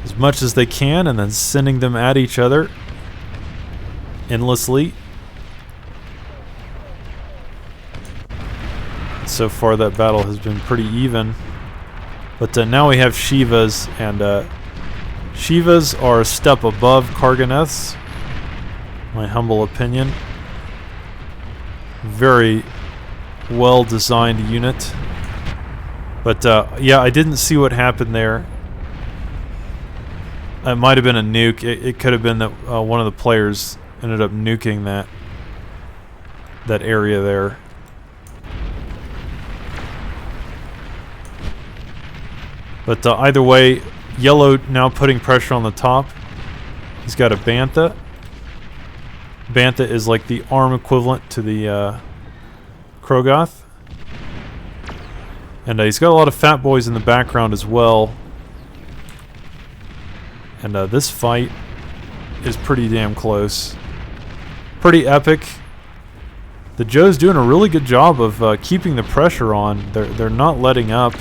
as much as they can, and then sending them at each other endlessly. So far that battle has been pretty even. But now we have Shivas, and Shivas are a step above Krogoths, my humble opinion. Very well designed unit. But yeah, I didn't see what happened there. It might have been a nuke. It could have been that one of the players ended up nuking that area there. But either way, yellow now putting pressure on the top. He's got a Bantha. Bantha is like the arm equivalent to the Krogoth. And he's got a lot of fat boys in the background as well. And this fight is pretty damn close. Pretty epic. The Joe's doing a really good job of keeping the pressure on. They're not letting up.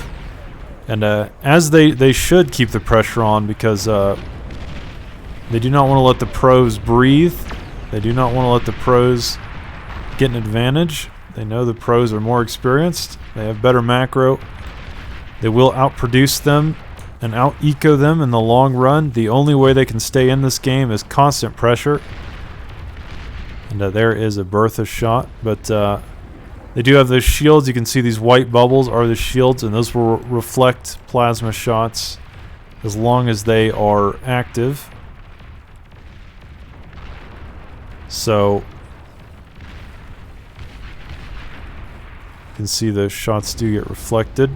And as they should keep the pressure on, because they do not want to let the pros breathe. They do not want to let the pros get an advantage. They know the pros are more experienced. They have better macro. They will outproduce them and out-eco them in the long run. The only way they can stay in this game is constant pressure. And there is a Bertha shot, but they do have those shields. You can see these white bubbles are the shields, and those will reflect plasma shots as long as they are active. So you can see those shots do get reflected.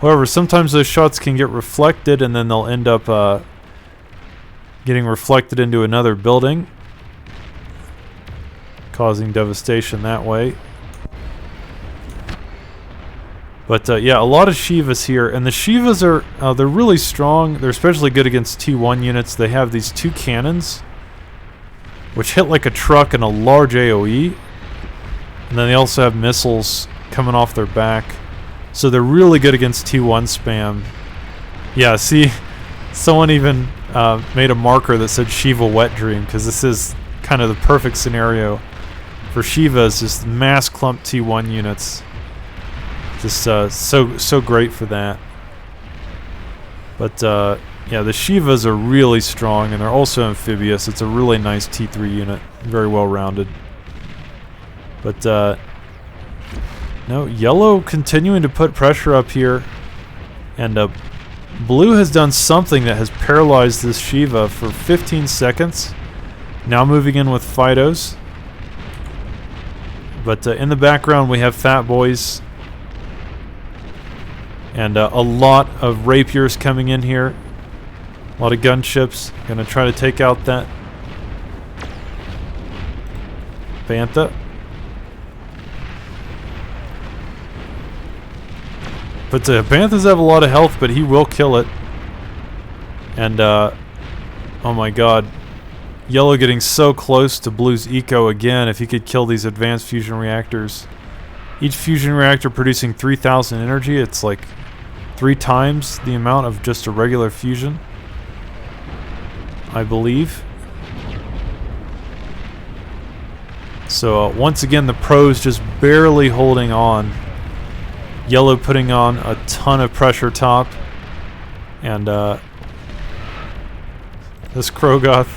However, sometimes those shots can get reflected, and then they'll end up getting reflected into another building, causing devastation that way. But yeah, a lot of Shivas here, and the Shivas are they're really strong. They're especially good against T1 units. They have these 2 cannons, which hit like a truck and a large AoE, and then they also have missiles coming off their back. So they're really good against T1 spam. Yeah, see, someone even made a marker that said Shiva Wet Dream, because this is kind of the perfect scenario for Shivas, just mass clump T1 units. Just so great for that. But yeah, the Shivas are really strong, and they're also amphibious. It's a really nice T3 unit, very well rounded. But no, yellow continuing to put pressure up here, and blue has done something that has paralyzed this Shiva for 15 seconds. Now moving in with Fidos. But in the background we have Fat Boys. And a lot of rapiers coming in here. A lot of gunships. Gonna try to take out that Bantha. But Banthas have a lot of health, but he will kill it. And oh my god. Yellow getting so close to blue's eco again. If he could kill these advanced fusion reactors. Each fusion reactor producing 3,000 energy. It's like 3 times the amount of just a regular fusion, I believe. So once again, the pros just barely holding on. Yellow putting on a ton of pressure top. And this Krogoth,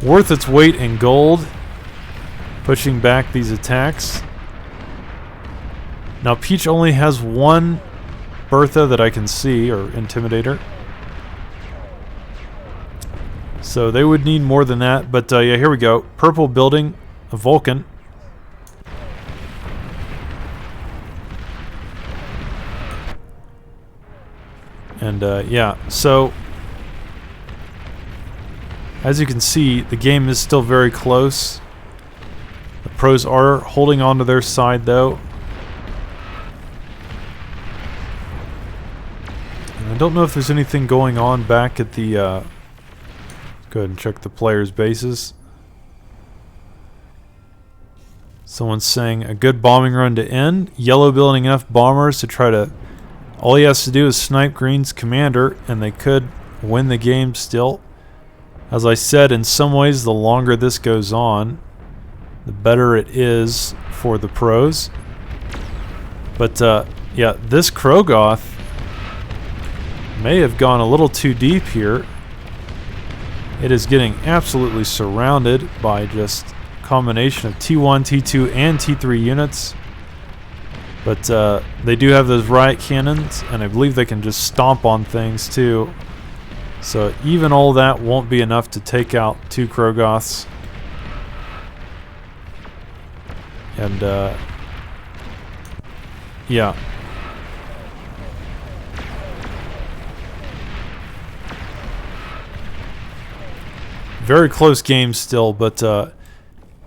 worth its weight in gold, pushing back these attacks. Now Peach only has 1 Bertha that I can see, or Intimidator. So they would need more than that, but yeah, here we go. Purple building, a Vulcan. And yeah, so as you can see, the game is still very close. The pros are holding on to their side though. I don't know if there's anything going on back at the go ahead and check the players' bases. Someone's saying a good bombing run to end. Yellow building enough bombers to try to, all he has to do is snipe green's commander and they could win the game still. As I said, in some ways the longer this goes on, the better it is for the pros. But yeah, this Krogoth may have gone a little too deep here. It is getting absolutely surrounded by just a combination of T1, T2, and T3 units. But they do have those riot cannons, and I believe they can just stomp on things too. So even all that won't be enough to take out 2 Krogoths. And yeah. Very close game still, but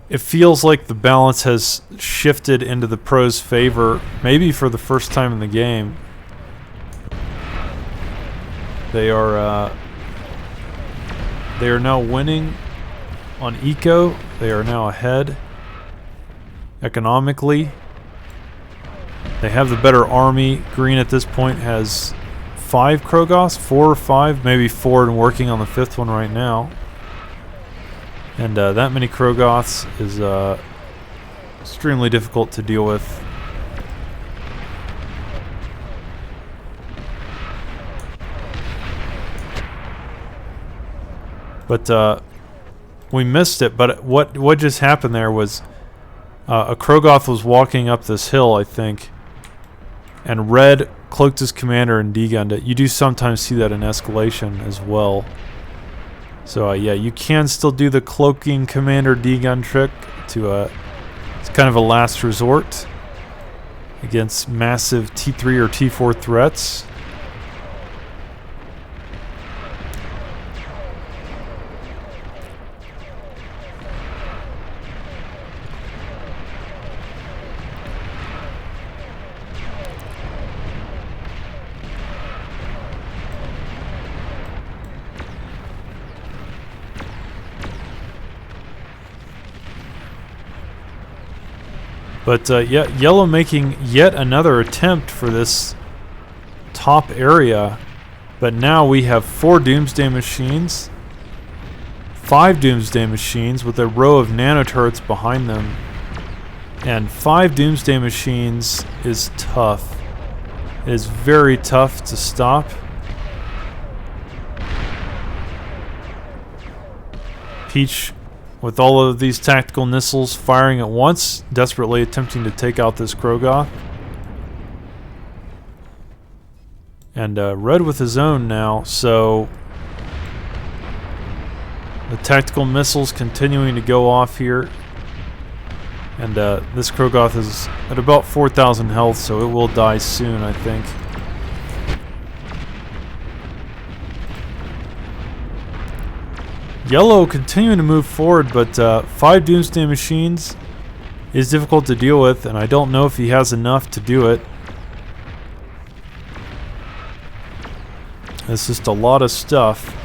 it feels like the balance has shifted into the pros' favor, maybe for the first time in the game. They are now winning on eco. They are now ahead economically. They have the better army. Green at this point has 5 Krogoths, 4 or 5, maybe 4, and working on the 5th one right now. And that many Krogoths is extremely difficult to deal with. But we missed it. But what just happened there was a Krogoth was walking up this hill, I think, and red cloaked his commander and degunned it. You do sometimes see that in escalation as well. So yeah, you can still do the cloaking commander degun trick to it's kind of a last resort. against massive T3 or T4 threats. But yeah, yellow making yet another attempt for this top area. But now we have 4 Doomsday Machines, 5 Doomsday Machines with a row of nano-turrets behind them. And 5 Doomsday Machines is tough. It is very tough to stop. Peach, with all of these tactical missiles firing at once, desperately attempting to take out this Krogoth. And Red with his own now, so the tactical missiles continuing to go off here. And this Krogoth is at about 4,000 health, so it will die soon, I think. Yellow continuing to move forward, but 5 Doomsday Machines is difficult to deal with, and I don't know if he has enough to do it. It's just a lot of stuff.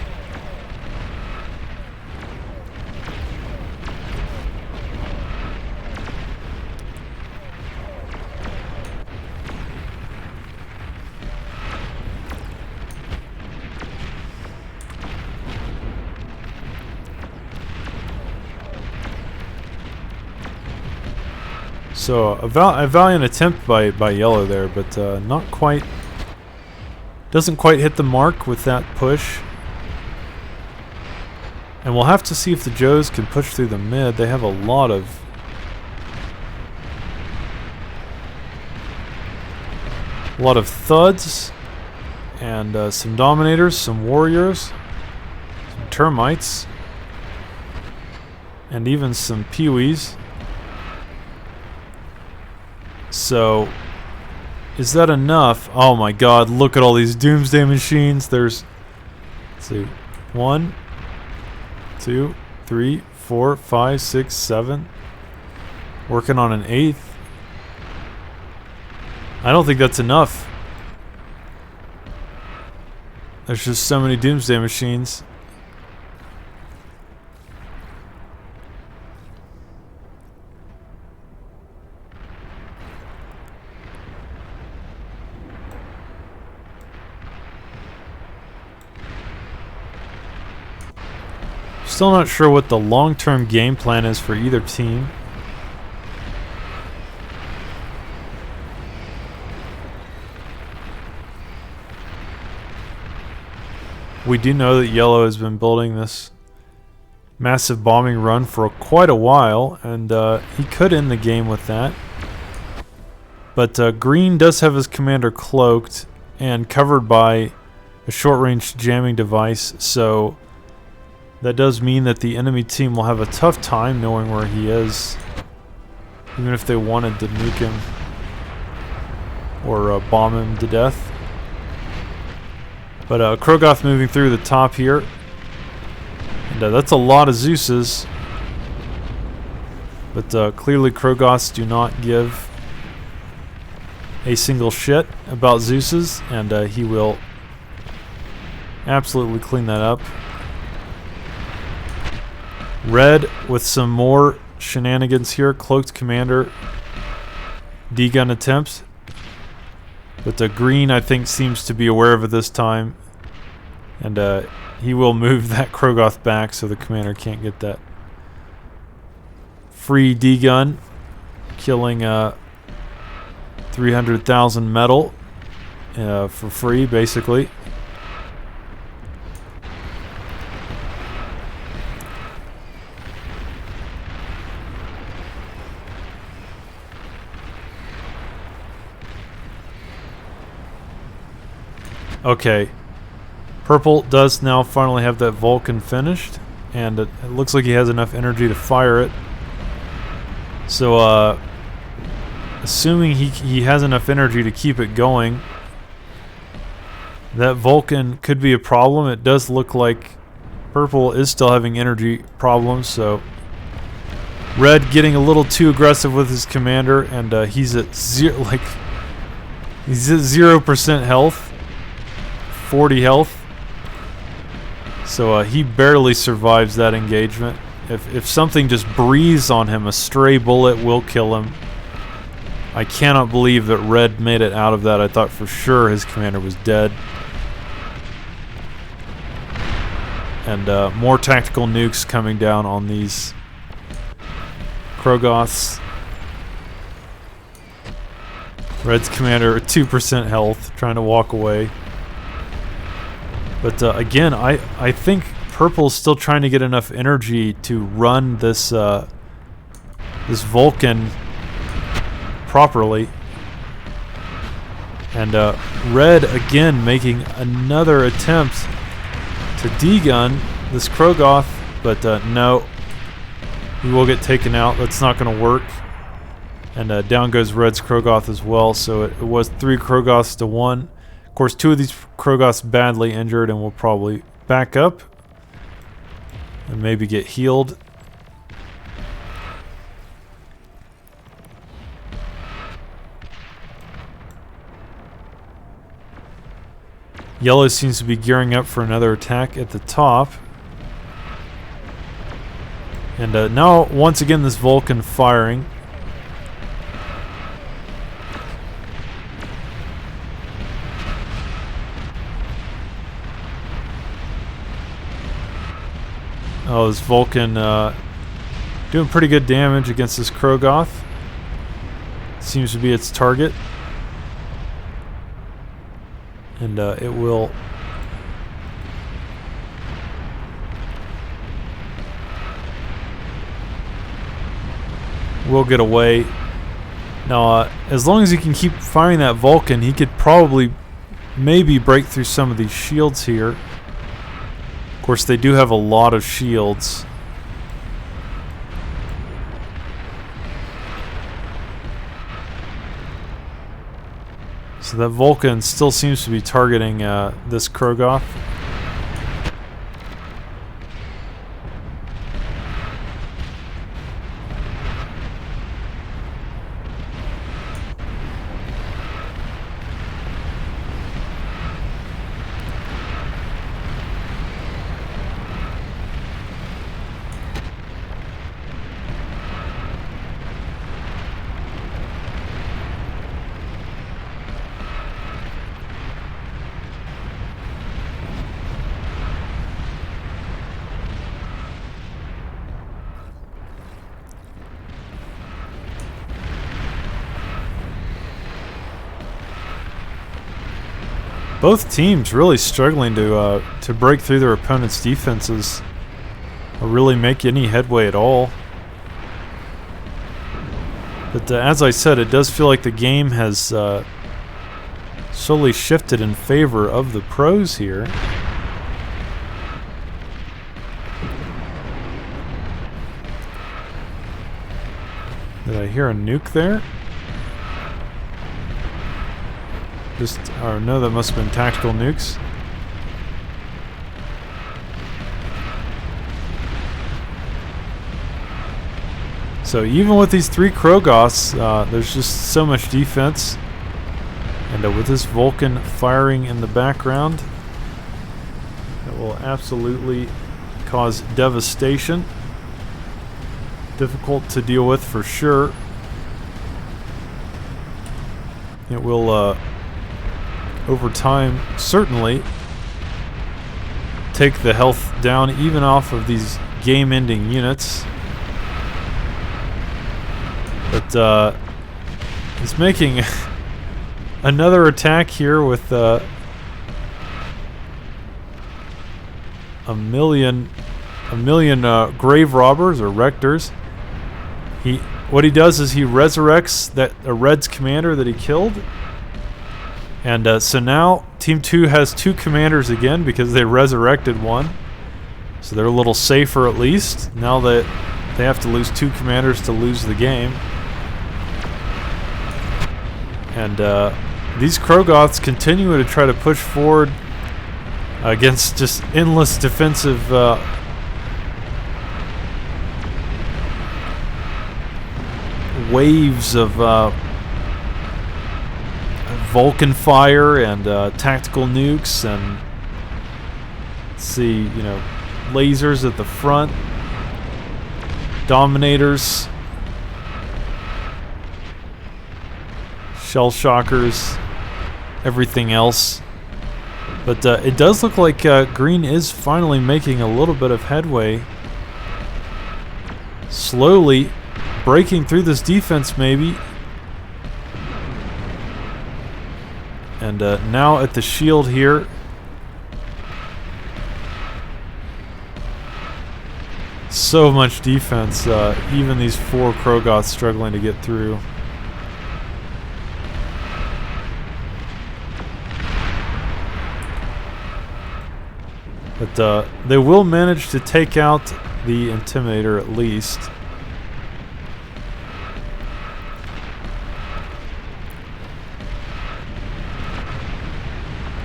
So a valiant attempt by yellow there, but not quite. Doesn't quite hit the mark with that push. And we'll have to see if the Joes can push through the mid. They have a lot of thuds and some dominators, some warriors, some termites, and even some peewees. So, is that enough? Oh my god, look at all these Doomsday Machines. There's, let's see, 1, 2, 3, 4, 5, 6, 7. Working on an 8th. I don't think that's enough. There's just so many Doomsday Machines. Still not sure what the long-term game plan is for either team. We do know that yellow has been building this massive bombing run for quite a while, and he could end the game with that. But green does have his commander cloaked and covered by a short-range jamming device, so that does mean that the enemy team will have a tough time knowing where he is, even if they wanted to nuke him or bomb him to death. But Krogoth moving through the top here, and that's a lot of Zeuses. But clearly Krogoths do not give a single shit about Zeuses, and he will absolutely clean that up. Red with some more shenanigans here. Cloaked commander. D-gun attempts. But the green, I think, seems to be aware of it this time. And he will move that Krogoth back so the commander can't get that free D-gun. Killing 300,000 metal for free, basically. Okay, purple does now finally have that Vulcan finished, and it looks like he has enough energy to fire it. So assuming he has enough energy to keep it going. That Vulcan could be a problem. It does look like purple is still having energy problems, so red getting a little too aggressive with his commander, and he's at he's at 0% health, 40 health. So he barely survives that engagement. If something just breathes on him, a stray bullet will kill him. I cannot believe that red made it out of that. I thought for sure his commander was dead. And more tactical nukes coming down on these Krogoths. Red's commander at 2% health, trying to walk away. But again, I think purple's still trying to get enough energy to run this this Vulcan properly. And red again making another attempt to degun this Krogoth, but no, he will get taken out. That's not going to work. And down goes red's Krogoth as well. So it was 3 Krogoths to 1. Of course, 2 of these Krogoths badly injured and will probably back up and maybe get healed. Yellow seems to be gearing up for another attack at the top. And now, once again, this Vulcan firing. Oh, this Vulcan doing pretty good damage against this Krogoth. Seems to be its target. And it will get away. Now, as long as he can keep firing that Vulcan, he could probably maybe break through some of these shields here. Of course, they do have a lot of shields. So that Vulcan still seems to be targeting this Krogoth. Both teams really struggling to break through their opponent's defenses or really make any headway at all. But as I said, it does feel like the game has slowly shifted in favor of the pros here. Did I hear a nuke there? Or no, that must have been tactical nukes. So even with these 3 Krogoths, there's just so much defense. And with this Vulcan firing in the background, it will absolutely cause devastation. Difficult to deal with for sure. It will over time certainly take the health down even off of these game-ending units. But it's making another attack here with a million grave robbers or rectors. What he does is he resurrects a red's commander that he killed. And so now Team 2 has 2 commanders again because they resurrected one. So they're a little safer at least. Now that they have to lose 2 commanders to lose the game. And these Krogoths continue to try to push forward against just endless defensive waves of Vulcan fire and tactical nukes, and let's see, you know, lasers at the front, dominators, shell shockers, everything else. But it does look like green is finally making a little bit of headway, slowly breaking through this defense maybe. And now at the shield here. So much defense, even these 4 Krogoths struggling to get through. But they will manage to take out the Intimidator at least.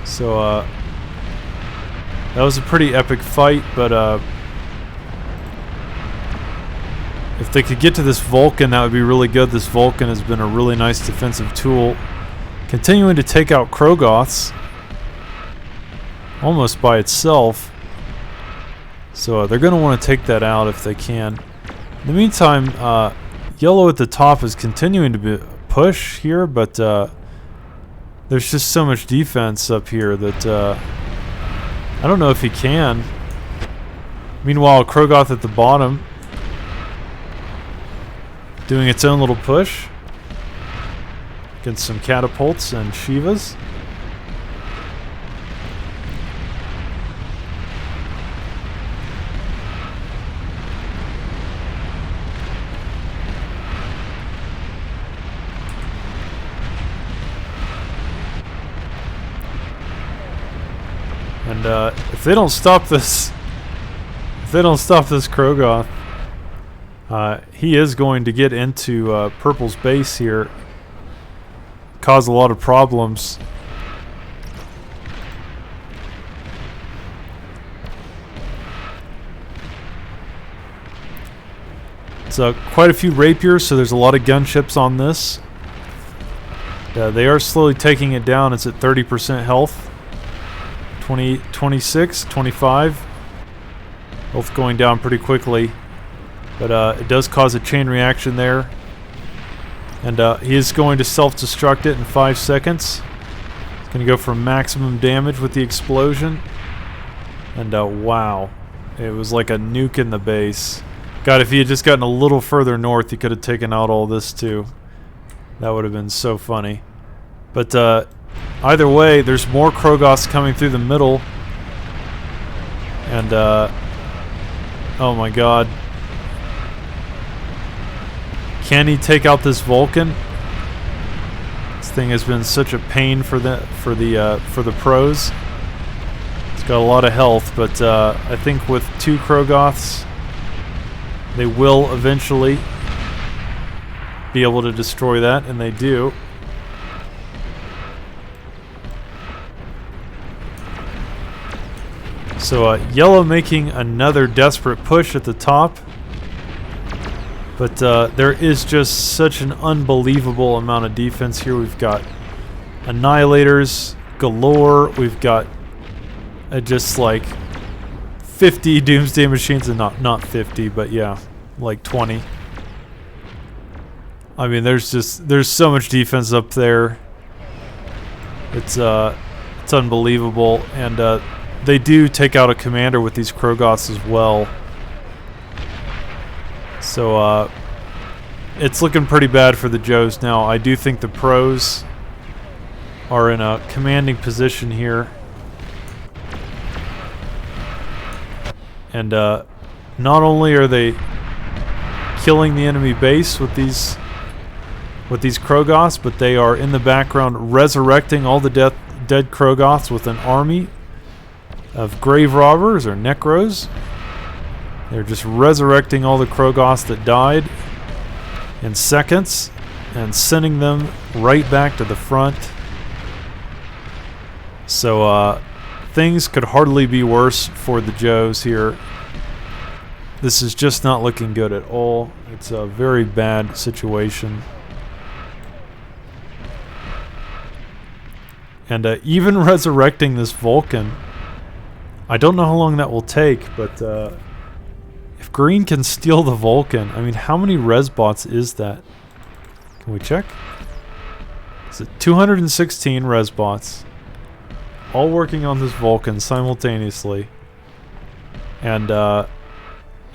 So that was a pretty epic fight, but if they could get to this Vulcan, that would be really good. This Vulcan has been a really nice defensive tool, continuing to take out Krogoths almost by itself. So they're going to want to take that out if they can. In the meantime, yellow at the top is continuing to push here, but there's just so much defense up here that I don't know if he can. Meanwhile, Krogoth at the bottom doing its own little push against some catapults and Shivas. And if they don't stop this, Krogoth, he is going to get into Purple's base here, cause a lot of problems. It's quite a few rapiers, so there's a lot of gunships on this. They are slowly taking it down. It's at 30% health. 20, 26, 25. Both going down pretty quickly. But it does cause a chain reaction there. And he is going to self-destruct it in 5 seconds. It's going to go for maximum damage with the explosion. And wow. It was like a nuke in the base. God, if he had just gotten a little further north, he could have taken out all this too. That would have been so funny. But either way, there's more Krogoths coming through the middle. And oh my god. Can he take out this Vulcan? This thing has been such a pain for the pros. It's got a lot of health, but I think with 2 Krogoths, they will eventually be able to destroy that, and they do. So yellow making another desperate push at the top. But there is just such an unbelievable amount of defense here. We've got Annihilators galore. We've got just like 50 Doomsday Machines, and not 50, but yeah, like 20. I mean, there's so much defense up there. It's unbelievable, and they do take out a commander with these Krogoths as well. So it's looking pretty bad for the Joes now. I do think the pros are in a commanding position here. And not only are they killing the enemy base with these Krogoths, but they are in the background resurrecting all the dead Krogoths with an army of grave robbers or necros. They're just resurrecting all the Krogoths that died in seconds. and sending them right back to the front. So things could hardly be worse for the Joes here. This is just not looking good at all. It's a very bad situation. And even resurrecting this Vulcan, I don't know how long that will take, but if green can steal the Vulcan, I mean, how many res bots is that? Can we check? Is it 216 res bots? All working on this Vulcan simultaneously. And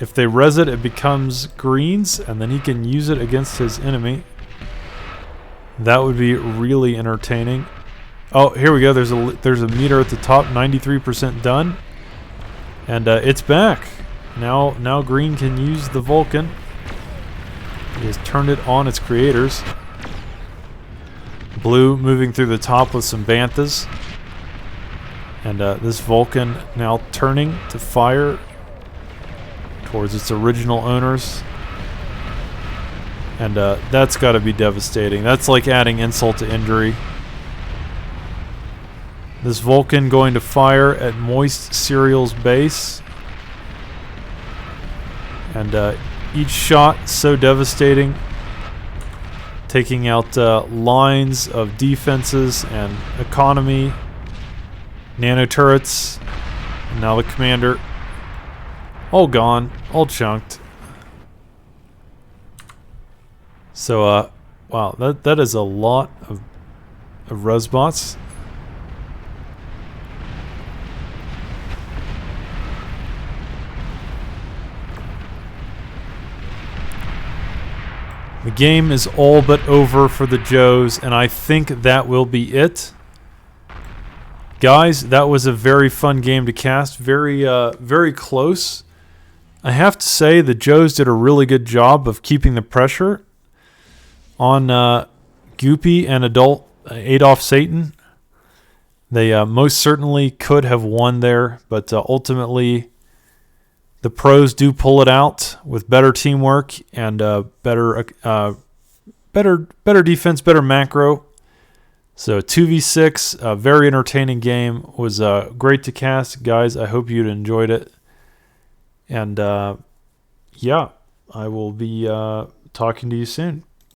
if they res it, it becomes green's, and then he can use it against his enemy. That would be really entertaining. Oh, here we go. There's a meter at the top, 93% done. And it's back. Now green can use the Vulcan. He has turned it on its creators. Blue moving through the top with some banthas. And this Vulcan now turning to fire towards its original owners. And that's got to be devastating. That's like adding insult to injury. This Vulcan going to fire at Moist Cereal's base. And each shot so devastating. Taking out lines of defenses and economy. Nano turrets. And now the commander. All gone. All chunked. So, wow, that is a lot of resbots. The game is all but over for the Joes, and I think that will be it. Guys, that was a very fun game to cast. Very close. I have to say the Joes did a really good job of keeping the pressure on Goopy and adult Adolf Satan. They most certainly could have won there, but ultimately the pros do pull it out with better teamwork and better defense, better macro. So 2v6, a very entertaining game. Was great to cast, guys. I hope you'd enjoyed it. And yeah, I will be talking to you soon.